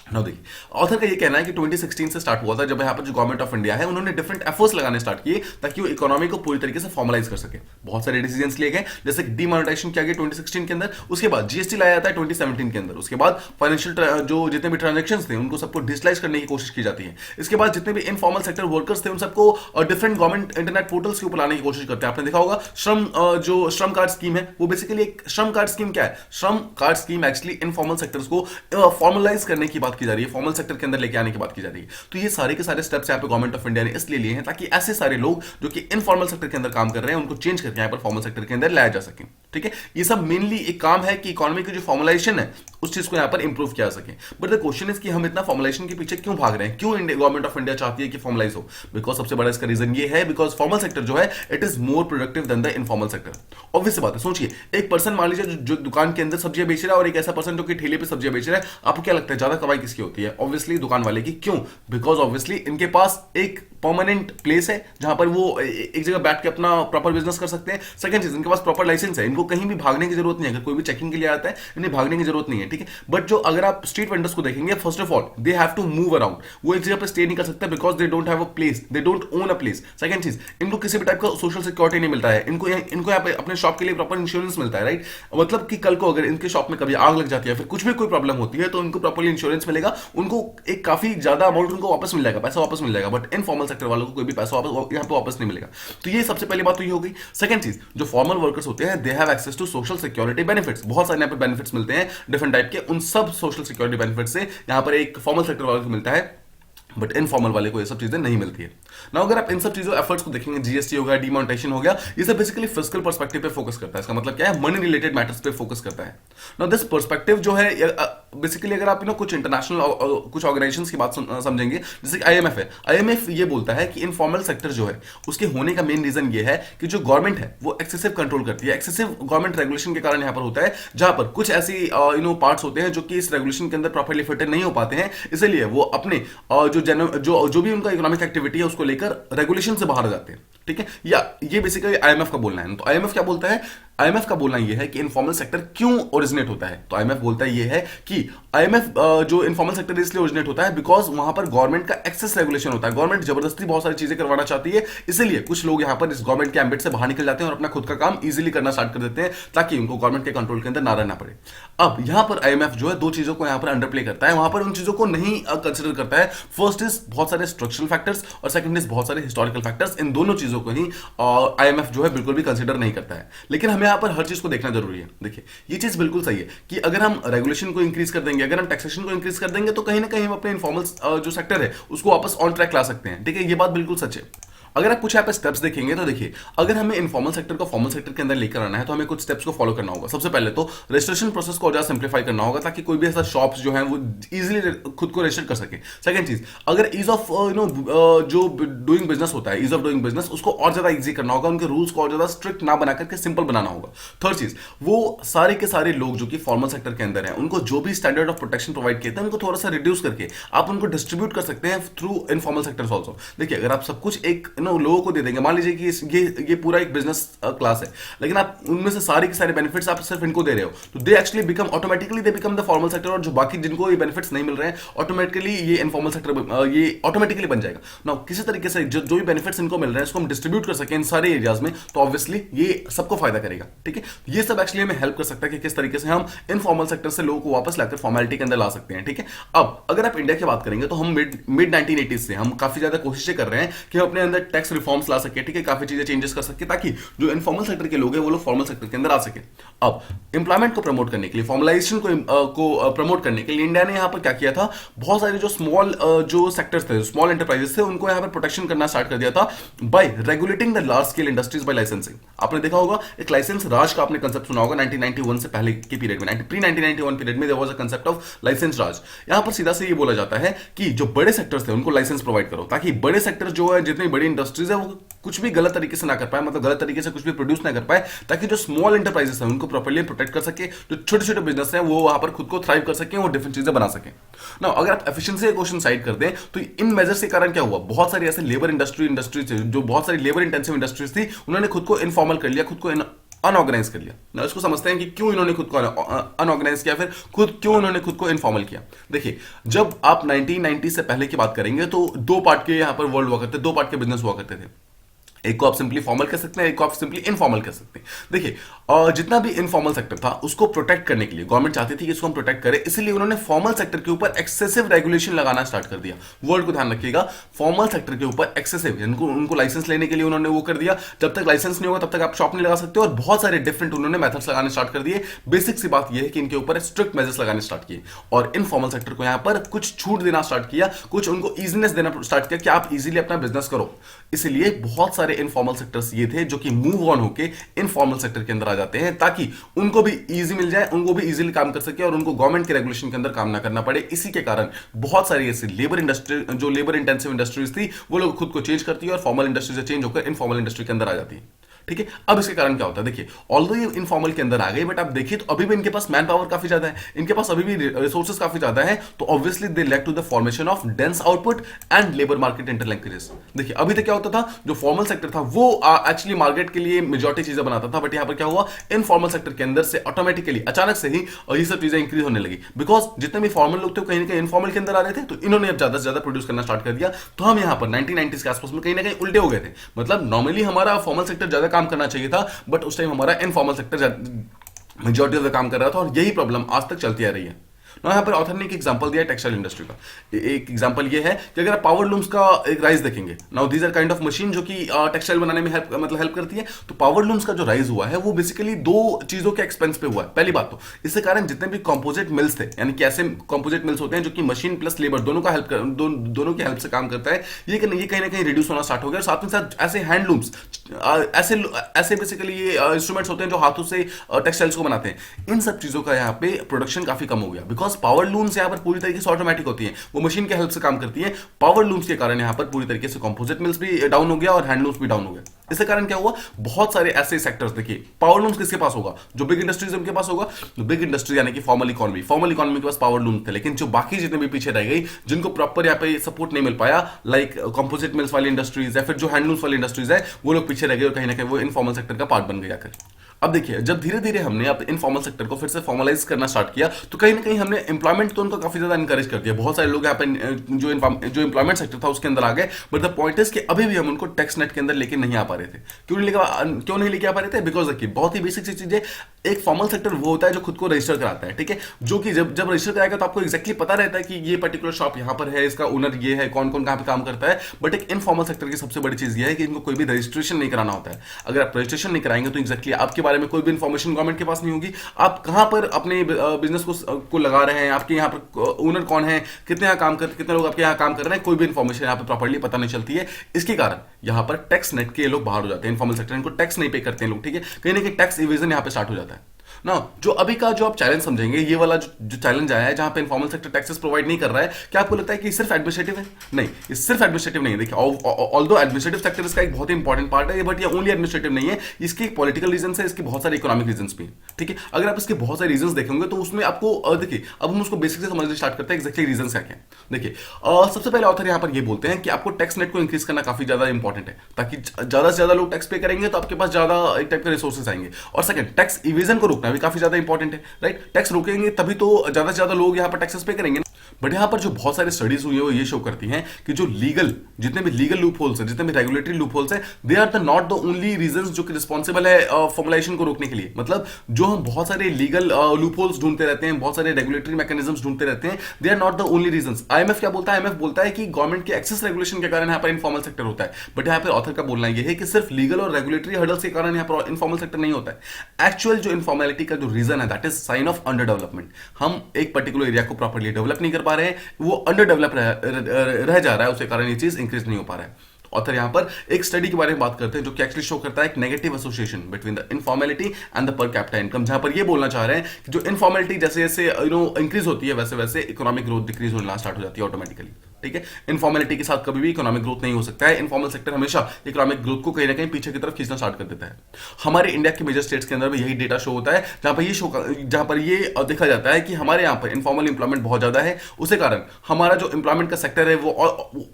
नाउ देखिए ऑथर का ये कहना है कि 2016 से स्टार्ट हुआ था, जब यहाँ पर जो गवर्नमेंट ऑफ इंडिया है उन्होंने डिफरेंट एफर्ट्स लगाने स्टार्ट किए ताकि वो इकोनॉमी को पूरी तरीके से फॉर्मलाइज कर सके। बहुत सारे डिसीजंस लिए गए, जैसे डीमोनेटाइजेशन किया गया 2016 के अंदर, उसके बाद जीएसटी लाया जाता है 2017 के अंदर, उसके बाद फाइनेंशियल जो जितने भी ट्रांजेक्शन थे उनको सबको डिजिटलाइज करने की कोशिश की जाती है। इसके बाद जितने भी इनफॉर्मल सेक्टर वर्कर्स थे उन सबको डिफरेंट गवर्नमेंट इंटरनेट पोर्टल्स के ऊपर लाने की कोशिश करते हैं। आपने देखा होगा जो श्रम कार्ड स्कीम है, वो बेसिकली एक श्रम कार्ड स्कीम क्या है, श्रम card scheme actually informal sectors को फॉर्मलाइज करने की बात की जा रही है, फॉर्मल सेक्टर के अंदर लेके आने की बात की जा रही है। तो ये सारे के सारे स्टेप्स यहाँ पे गवर्नमेंट ऑफ इंडिया ने इसलिए लिए हैं ताकि ऐसे सारे लोग जो कि इनफॉर्मल सेक्टर के अंदर काम कर रहे हैं उनको चेंज करके यहाँ पर फॉर्मल सेक्टर के अंदर लाया जा सके। ठीक है, ये सब मेनली एक काम है कि इकोनॉमी की जो फॉर्मलाइजेशन है उस चीज को यहाँ पर इंप्रूव किया जा सके। बट द क्वेश्चन इज कि हम इतना फॉर्मलाइजेशन के पीछे क्यों भाग रहे हैं, क्यों गवर्नमेंट ऑफ इंडिया चाहती है कि फॉर्मलाइज हो? बिकॉज सबसे बड़ा इसका रीजन ये है, बिकॉज फॉर्मल सेक्टर जो है it is more productive than the informal sector. Obvious बात है, सोचिए एक पर्सन मान लीजिए जो दुकान के अंदर सब्जियां बेच रहा है और एक ऐसा पर्सन जो कि ठेले पे सब्जियां बेच रहा है, आपको क्या लगता है ज्यादा कमाई किसकी होती है? ऑब्वियसली दुकान वाले की। क्यों? बिकॉज ऑब्वियसली इनके पास एक परमानेंट प्लेस है जहां पर वो एक जगह बैठ के अपना प्रॉपर बिजनेस कर सकते हैं। सेकंड चीज, इनके पास प्रॉपर लाइसेंस है, इनको कहीं भी भागने की जरूरत नहीं है। अगर कोई भी चेकिंग के लिए आता है इन्हें भागने की जरूरत नहीं है। ठीक है, बट जो अगर आप स्ट्रीट वेंडर्स को देखेंगे, first of all they have to move around, वो एक जगह पर स्टे नहीं कर सकते because they don't have a place, they don't own a place. Second चीज, इनको किसी भी टाइप का सोशल सिक्योरिटी नहीं मिलता है, इनको यहाँ पे अपने शॉप के लिए प्रॉपर इंश्योरेंस मिलता है, राइट, मतलब कि कल को अगर इनके शॉप में कभी आग लग जाती है फिर कुछ भी कोई प्रॉब्लम होती है तो इनको प्रॉपरली इंश्योरेंस मिलेगा, उनको एक काफी ज्यादा अमाउंट उनको वापस मिल जाएगा, पैसा वापस मिल जाएगा। बट इनफॉर्मल सेक्टर वालों को कोई भी पैसा यहाँ पे वापस नहीं मिलेगा। तो ये सबसे पहली बात तो ये हो गई। सेकंड चीज, जो फॉर्मल वर्कर्स होते हैं they have access to social security benefits, बहुत सारे यहाँ पे बेनिफिट्स मिलते हैं डिफरेंट टाइप के, उन सब सोशल सिक्योरिटी बेनिफिट से यहाँ पर एक फॉर्मल सेक्टर वालों को मिलता है बट इनफॉर्मल वाले को ये सब चीजें नहीं मिलती है ना। अगर आप इन सब चीजों एफर्ट्स को देखेंगे, जीएसटी हो गया, डिमोनेटाइजेशन हो गया, ये सब बेसिकली फिस्कल पर्सपेक्टिव पे फोकस करता है। इसका मतलब क्या है, मनी रिलेटेड मैटर्स पे फोकस करता है ना। दिस पर्सपेक्टिव जो है बेसिकली अगर आप कुछ इंटरनेशनल कुछ ऑर्गेनाइजेशंस की बात समझेंगे, जैसे कि आईएमएफ है, आईएमएफ ये बोलता है कि इनफॉर्मल सेक्टर जो है उसके होने का मेन रीजन ये है कि जो गवर्नमेंट है वो एक्सेसिव कंट्रोल करती है। एक्सेसिव गवर्नमेंट रेगुलेशन के कारण यहां पर होता है, जहां पर कुछ ऐसी पार्ट्स होते हैं जो कि इस रेगुलेशन के अंदर प्रॉपर्ली फिटेड नहीं हो पाते हैं, इसलिए वो अपने जो भी उनका इकोनॉमिक एक्टिविटी है उसको लेकर रेगुलेशन से बाहर जाते हैं। ठीक है, या ये बेसिकली आईएमएफ का बोलना है। तो आईएमएफ क्या बोलता है, आईएमएफ का बोलना यह है कि इनफॉर्मल सेक्टर क्यों ओरिजिनेट होता है। तो आईएमएफ बोलता है यह है कि आईएमएफ जो इनफॉर्मल सेक्टर इसलिए ओरिजिनेट होता है बिकॉज वहां पर गवर्नमेंट का एक्सेस रेगुलेशन होता है। गवर्नमेंट जबरदस्ती बहुत सारी चीजें करवाना चाहती है, इसलिए कुछ लोग यहां पर इस गवर्नमेंट के एम्बिट से बाहर निकल जाते हैं और अपना खुद का काम इजीली करना स्टार्ट कर देते हैं, ताकि उनको गवर्नमेंट के कंट्रोल के अंदर ना रहना पड़े। अब यहां पर आईएमएफ जो है दो चीजों को यहां पर अंडर प्ले करता है, वहां पर उन चीजों को नहीं कंसिडर करता है। फर्स्ट इज बहुत सारे स्ट्रक्चरल फैक्टर्स और सेकंड इज बहुत सारे हिस्टोरिकल फैक्टर्स। इन दोनों चीजों को ही आईएमएफ जो है बिल्कुल भी कंसिडर नहीं करता है। लेकिन हमें यहां पर हर चीज को देखना जरूरी है। देखिए, ये चीज बिल्कुल सही है कि अगर हम रेगुलेशन को इंक्रीज कर देंगे, अगर हम टैक्सेशन को इंक्रीज कर देंगे, तो कहीं ना कहीं हम अपने इनफॉर्मल जो सेक्टर है उसको वापस ऑन ट्रैक ला सकते हैं। ठीक है, ये बात बिल्कुल सच है। अगर आप कुछ यहाँ पे स्टेप्स देखेंगे तो देखिए, अगर हमें इनफॉर्मल सेक्टर को फॉर्मल सेक्टर के अंदर लेकर आना है तो हमें कुछ स्टेप्स को फॉलो करना होगा। सबसे पहले तो रजिस्ट्रेशन प्रोसेस को ज्यादा सिंप्लीफाई करना होगा, ताकि कोई भी ऐसा शॉप्स जो है वो इजीली खुद को रजिस्टर कर सके। सेकंड चीज, अगर ईज ऑफ जो डूइंग बिजनेस होता है, ईज ऑफ डूइंग बिजनेस, उसको और ज्यादा ईजी करना होगा, उनके रूल्स को और ज्यादा स्ट्रिक्ट ना बना करके सिंपल बनाना होगा। थर्ड चीज, वो सारे के सारे लोग जो कि फॉर्मल सेक्टर के अंदर है, उनको जो भी स्टैंडर्ड ऑफ प्रोटेक्शन प्रोवाइड किए थे उनको थोड़ा सा रिड्यूस करके आप उनको डिस्ट्रीब्यूट कर सकते हैं थ्रू इनफॉर्मल सेक्टर्स ऑल्सो। देखिए, अगर आप सब कुछ एक लोगों को दे देंगे, मान लीजिए कि ये पूरा एक बिजनेस क्लास है, लेकिन आप उनमें से सारे के सारे बेनिफिट्स आप सिर्फ इनको दे रहे हो, तो they actually become automatically they become the formal sector. और जो बाकी जिनको ये बेनिफिट्स नहीं मिल रहे हैं, ऑटोमेटिकली ये इनफॉर्मल सेक्टर ये ऑटोमेटिकली बन जाएगा ना। किसी तरीके से जो भी बेनिफिट्स इनको मिल रहे हैं इसको हम डिस्ट्रीब्यूट कर सकें इन सारे एरियाज में, तो ऑब्वियसली ये सबको फायदा करेगा। ठीक है, ये सब एक्चुअली हमें हेल्प कर सकता है कि किस तरीके से हम इनफॉर्मल सेक्टर से लोगों को वापस लाकर फॉर्मेलिटी के अंदर ला सकते हैं। ठीक है, अब अगर आप इंडिया की बात करेंगे तो हम मिड 1980s से हम काफी ज्यादा कोशिशें कर रहे हैं कि हम अपने अंदर टैक्स रिफॉर्म्स ला सके। ठीक है, काफी चीजें चेंजेस कर सके, ताकि जो इनफॉर्मल सेक्टर के लोग हैं वो लोग फॉर्मल सेक्टर के अंदर आ सके। अब एम्प्लॉयमेंट को प्रमोट करने के लिए, फॉर्मलाइजेशन को प्रमोट करने के लिए इंडिया ने यहां पर क्या किया था, बहुत सारे जो स्मॉल जो सेक्टर्स थे, स्मॉल एंटरप्राइजेस थे, उनको यहां पर प्रोटेक्शन करना स्टार्ट कर दिया था by regulating the large scale industries by licensing. आपने देखा होगा एक लाइसेंस राज का आपने कंसेप्ट सुना होगा 1991 से पहले के पीरियड में, प्री 1991 पीरियड में there was a concept of licence raj. यहां पर सीधा से ये बोला जाता है कि जो बड़े सेक्टर्स थे उनको लाइसेंस प्रोवाइड करो, ताकि बड़े सेक्टर जो है, जितनी बड़ी इंडस्ट्रीज है, वो कुछ भी गलत तरीके से ना कर पाए, मतलब गलत तरीके से कुछ भी प्रोड्यूस ना कर पाए, ताकि जो स्मॉल एंटरप्राइजेस हैं उनको प्रॉपर्ली प्रोटेक्ट कर सके, जो छोटे छोटे बिजनेस हैं वो वहां पर खुद को थ्राइव कर सके, वो डिफरेंट चीजें बना सके ना। अगर आप एफिशिएंसी का क्वेश्चन साइड कर दें तो इन मेजर्स के कारण क्या हुआ, बहुत सारी ऐसे लेबर इंडस्ट्रीज जो बहुत सारी लेबर इंटेंसिव इंडस्ट्रीज थी, उन्होंने खुद को इनफॉर्मल कर लिया, खुद को अनऑर्गेनाइज कर लिया ना। इसको समझते हैं कि क्यों इन्होंने खुद को अनऑर्गेनाइज किया, फिर क्यों इन्होंने खुद को इनफॉर्मल किया। देखिए, जब आप 1990 से पहले की बात करेंगे तो दो पार्ट के यहां पर वर्ल्ड हुआ करते, दो पार्ट के बिजनेस हुआ करते थे। एक को आप सिंपली फॉर्मल कह सकते हैं, एक को आप सिंपली इनफॉर्मल कह सकते हैं। देखिए, जितना भी इनफॉर्मल सेक्टर था उसको प्रोटेक्ट करने के लिए गवर्नमेंट चाहती थी कि इसको हम प्रोटेक्ट करें, इसलिए उन्होंने फॉर्मल सेक्टर के ऊपर एक्सेसिव रेगुलेशन लगाना स्टार्ट कर दिया। वर्ड को ध्यान रखिएगा, फॉर्मल सेक्टर के ऊपर एक्सेसिव, उनको लाइसेंस लेने के लिए उन्होंने वो कर दिया, जब तक लाइसेंस नहीं होगा तब तक आप शॉप नहीं लगा सकते, और बहुत सारे डिफरेंट उन्होंने मेथड्स लगाने स्टार्ट कर दिए। बेसिक सी बात यह है कि इनके ऊपर स्ट्रिक्ट मेजर्स लगाने स्टार्ट किए, और इनफॉर्मल सेक्टर को यहां पर कुछ छूट देना स्टार्ट किया, कुछ उनको ईजीनेस देना स्टार्ट किया कि आप इजीली अपना बिजनेस करो। इसलिए बहुत सारे इनफॉर्मल सेक्टर्स ये थे जो कि मूव ऑन होके इनफॉर्मल सेक्टर के अंदर आ जाते हैं, ताकि उनको भी इजी मिल जाए, उनको भी इजीली काम कर सके और उनको गवर्नमेंट के रेगुलेशन के अंदर काम ना करना पड़े। इसी के कारण बहुत सारी ऐसी लेबर इंडस्ट्री, जो लेबर इंटेंसिव इंडस्ट्रीज थी, वो लोग खुद को चेंज करती है और फॉर्मल इंडस्ट्री से चेंज होकर इनफॉर्मल इंडस्ट्री के अंदर आ जाती है। ठीक है, अब इसके कारण क्या होता है, देखिए, ऑल्दो ये इनफॉर्मल के अंदर आ गए, बट आप देखिए तो अभी भी इनके पास मैन पावर काफी ज्यादा है, इनके पास अभी भी रिसोर्सेज काफी ज्यादा है, तो obviously they led to the formation of dense output and labour market interlinkages. देखिए, अभी तक क्या होता था, जो फॉर्मल सेक्टर था वो एक्चुअली मार्केट के लिए मेजॉरिटी चीजें बनाता था, बट यहां पर क्या हुआ, इनफॉर्मल सेक्टर के अंदर से ऑटोमेटिकली अचानक से ही ये सब चीजें इंक्रीज होने लगी, बिकॉज जितने भी फॉर्मल लोग थे कहीं ना कहीं इनफॉर्मल के अंदर आ रहे थे, तो इन्होंने अब ज्यादा से ज्यादा प्रोड्यूस करना स्टार्ट कर दिया। तो हम यहां पर 1990s के आसपास में कहीं ना कहीं उल्टे हो गए थे, मतलब नॉर्मली हमारा फॉर्मल सेक्टर ज्यादा काम करना चाहिए था, बट उस टाइम हमारा informal sector majority of the काम कर रहा था, और यही प्रॉब्लम आज तक चलती आ रही है। ना यहाँ पर ऑथर ने एक एग्जांपल दिया टेक्सटाइल इंडस्ट्री का। एक एग्जांपल ये है कि अगर आप पावर लूम्स का एक राइज देखेंगे, now these are kind of machine जो कि टेक्सटाइल बनाने में हेल्प करती है। तो पावर लूम्स का जो राइज हुआ है वो बेसिकली दो चीजों के एक्सपेंस पे हुआ है। पहली बात तो इसके कारण जितने भी कंपोजिट मिल्स थे, यानी कि ऐसे कंपोजिट मिल्स होते हैं जो कि मशीन प्लस लेबर दोनों का दोनों की हेल्प से काम करता है, ये कहीं ना कहीं रिड्यूस होना स्टार्ट हो गया। और साथ में साथ ऐसे हैंडलूम्स, ऐसे ऐसे बेसिकली ये इंस्ट्रूमेंट्स होते हैं जो हाथों से टेक्सटाइल्स को बनाते हैं, इन सब चीजों का यहाँ पे प्रोडक्शन काफी कम हो गया। बिकॉज पावर लूम्स यहाँ पर पूरी तरीके से ऑटोमेटिक होती है, वो मशीन के हेल्प से काम करती है। पावर लूम्स के कारण यहाँ पर पूरी तरीके से कंपोजिट मिल्स भी डाउन हो गया और हैंडलूम्स भी डाउन हो गया। इसके कारण क्या हुआ, बहुत सारे ऐसे सेक्टर्स, देखिए पावर लूम्स किसके पास होगा, जो बिग इंडस्ट्रीज उनके पास होगा। तो बिग इंडस्ट्री यानी कि फॉर्मल इकोनॉमी के पास पावर लूम्स थे, लेकिन जो बाकी जितने भी पीछे रह गई, जिनको प्रॉपर यहाँ पे सपोर्ट नहीं मिल पाया, लाइक कंपोजिट मिल्स वाली इंडस्ट्रीज या फिर जो हैंडलूम्स वाली इंडस्ट्रीज है, वो लोग पीछे रह गए और कहीं ना कहीं वो इनफॉर्मल सेक्टर का पार्ट बन गया आकर। अब देखिए, जब धीरे धीरे हमने अब इनफॉर्मल सेक्टर को फिर से फॉर्मलाइज करना स्टार्ट किया, तो कहीं ना कहीं हमने एम्प्लॉयमेंट तो उनका काफी ज्यादा इंकरेज कर दिया। बहुत सारे लोग यहाँ पे जो एम्प्लॉयमेंट सेक्टर था उसके अंदर आ गए, बट द पॉइंट इज कि अभी भी हम उनको टैक्स नेट के अंदर लेके नहीं आ पा रहे थे। क्यों नहीं लेके आ पा रहे थे? बिकॉज देखिए, बहुत ही बेसिक सी चीज है। एक फॉर्मल सेक्टर वो होता है जो खुद को रजिस्टर कराता है, ठीक है, जो कि जब रजिस्टर कराएगा तो आपको एक्जैक्टली पता रहता है कि ये पर्टिकुलर शॉप यहाँ पर है, इसका ओनर ये है, कौन कौन कहाँ पे काम करता है। बट एक इनफॉर्मल सेक्टर की सबसे बड़ी चीज ये है कि इनको कोई भी रजिस्ट्रेशन नहीं कराना होता है। अगर आप रजिस्ट्रेशन नहीं कराएंगे तो एक्जैक्टली आपके बारे में कोई भी इन्फॉर्मेशन गवर्नमेंट के पास नहीं होगी। आप कहां पर अपने बिजनेस को लगा रहे हैं, आपके यहाँ पर ओनर कौन है, कितने लोग आपके यहाँ काम कर रहे हैं, कोई भी इन्फॉर्मेशन यहाँ पर प्रॉपर्ली पता नहीं चलती है। इसके कारण यहाँ पर टैक्स नेट के लोग बाहर हो जाते हैं, इनफॉर्मल सेक्टर, इनको टैक्स नहीं पे करते हैं लोग, ठीक है, कहीं ना कहीं टैक्स इवेजन यहाँ पे स्टार्ट हो जाता है ना। जो अभी का जो आप चैलेंज समझेंगे, ये वाला जो चैलेंज आया है जहां पे इनफॉर्मल सेक्टर टैक्सेस प्रोवाइड नहीं कर रहा है, क्या आपको लगता है कि सिर्फ एडमिनिस्ट्रेटिव है? नहीं, ये सिर्फ एडमिनिस्ट्रेटिव नहीं है। देखिए, ऑल्दो एडमिनिस्ट्रेटिव सेक्टर इसका एक बहुत ही इंपॉर्टेंट पार्ट है, बट ये ओनली एडमिनिस्ट्रेटिव नहीं है, इसके पॉलिटिकल रीजन है, इसके बहुत सारे इकोनॉमिक रीजन भी हैं, ठीक है। अगर आप इसके बहुत सारे रीजन देखेंगे तो उसमें आपको देखिए, अब हम उसको बेसिक से समझना स्टार्ट करते हैं एक्जैक्टली रीजन क्या क्या है। देखिए, सबसे पहले ऑथर यहाँ पर ये बोलते हैं कि आपको टैक्स नेट को इंक्रीज करना काफी ज्यादा इंपॉर्टेंट है, ताकि ज्यादा से ज्यादा लोग टैक्स पे करेंगे तो आपके पास ज्यादा एक टाइप के रिसोर्सेज आएंगे। और सेकंड, टैक्स इवेजन को रोकना भी काफी ज्यादा इंपॉर्टेंट है, राइट। टैक्स रोकेंगे तभी तो ज्यादा से ज्यादा लोग यहाँ पर टैक्सेस पे करेंगे। बट यहाँ पर जो बहुत सारी स्टडीज हुई है वो ये शो करती हैं कि जो जितने भी लीगल लूप होल्स हैं, जितने भी रेगुलेटरी लूप होल्स हैं, they are the not the only reasons जो कि रिस्पॉन्सिबल है फॉर्मुलाइजेशन को रोकने के लिए। मतलब जो हम बहुत सारे लीगल लूप होल्स ढूंढते रहते हैं, बहुत सारे रेगुलेटरी मैकेनिज्म्स ढूंढते रहते हैं, they are not the only reasons. IMF क्या बोलता है? आईएमएफ बोलता है कि गवर्नमेंट के एक्सेस रेगुलेशन के कारण यहाँ पर इनफॉर्मल सेक्टर होता है। बट यहाँ पर ऑथर का बोलना यह है कि सिर्फ लीगल और रेगुलेटरी हर्डल्स के कारण यहाँ पर इनफॉर्मल सेक्टर नहीं होता है। एक्चुअल जो इनफॉर्मेलिटी का जो रीजन है, that is sine of under development. हम एक पर्टिकुलर एरिया को प्रॉपर्ली डेवलप नहीं कर पा रहे हैं, वो अंडर डेवलप रह जा रहा है, उसके कारण ये चीज इंक्रीज नहीं हो पा रहा है। ऑथर यहां पर एक स्टडी के बारे में बात करते हैं जो कि एक्चुअली शो करता है एक negative association between the informality and the per capita income, जहां पर ये बोलना चाह रहे हैं कि जो इनफॉर्मेलिटी जैसे जैसे इंक्रीज होती है, वैसे वैसे इकोनॉमिक ग्रोथ डिक्रीज होना स्टार्ट हो जाती है ऑटोमेटिकली, ठीक है। इनफॉर्मेलिटी के साथ कभी भी इकोनॉमिक ग्रोथ नहीं हो सकता है। इनफॉर्मल सेक्टर हमेशा इकोनॉमिक ग्रोथ को कहीं ना कहीं पीछे की तरफ खींचना स्टार्ट कर देता है। हमारे इंडिया के मेजर स्टेट्स के अंदर भी यही डेटा शो होता है, जहां पर ये देखा जाता है कि हमारे यहाँ पर इनफॉर्मल इंप्लॉयमेंट बहुत ज्यादा है। उसके कारण हमारा जो इंप्लॉयमेंट का सेक्टर है वो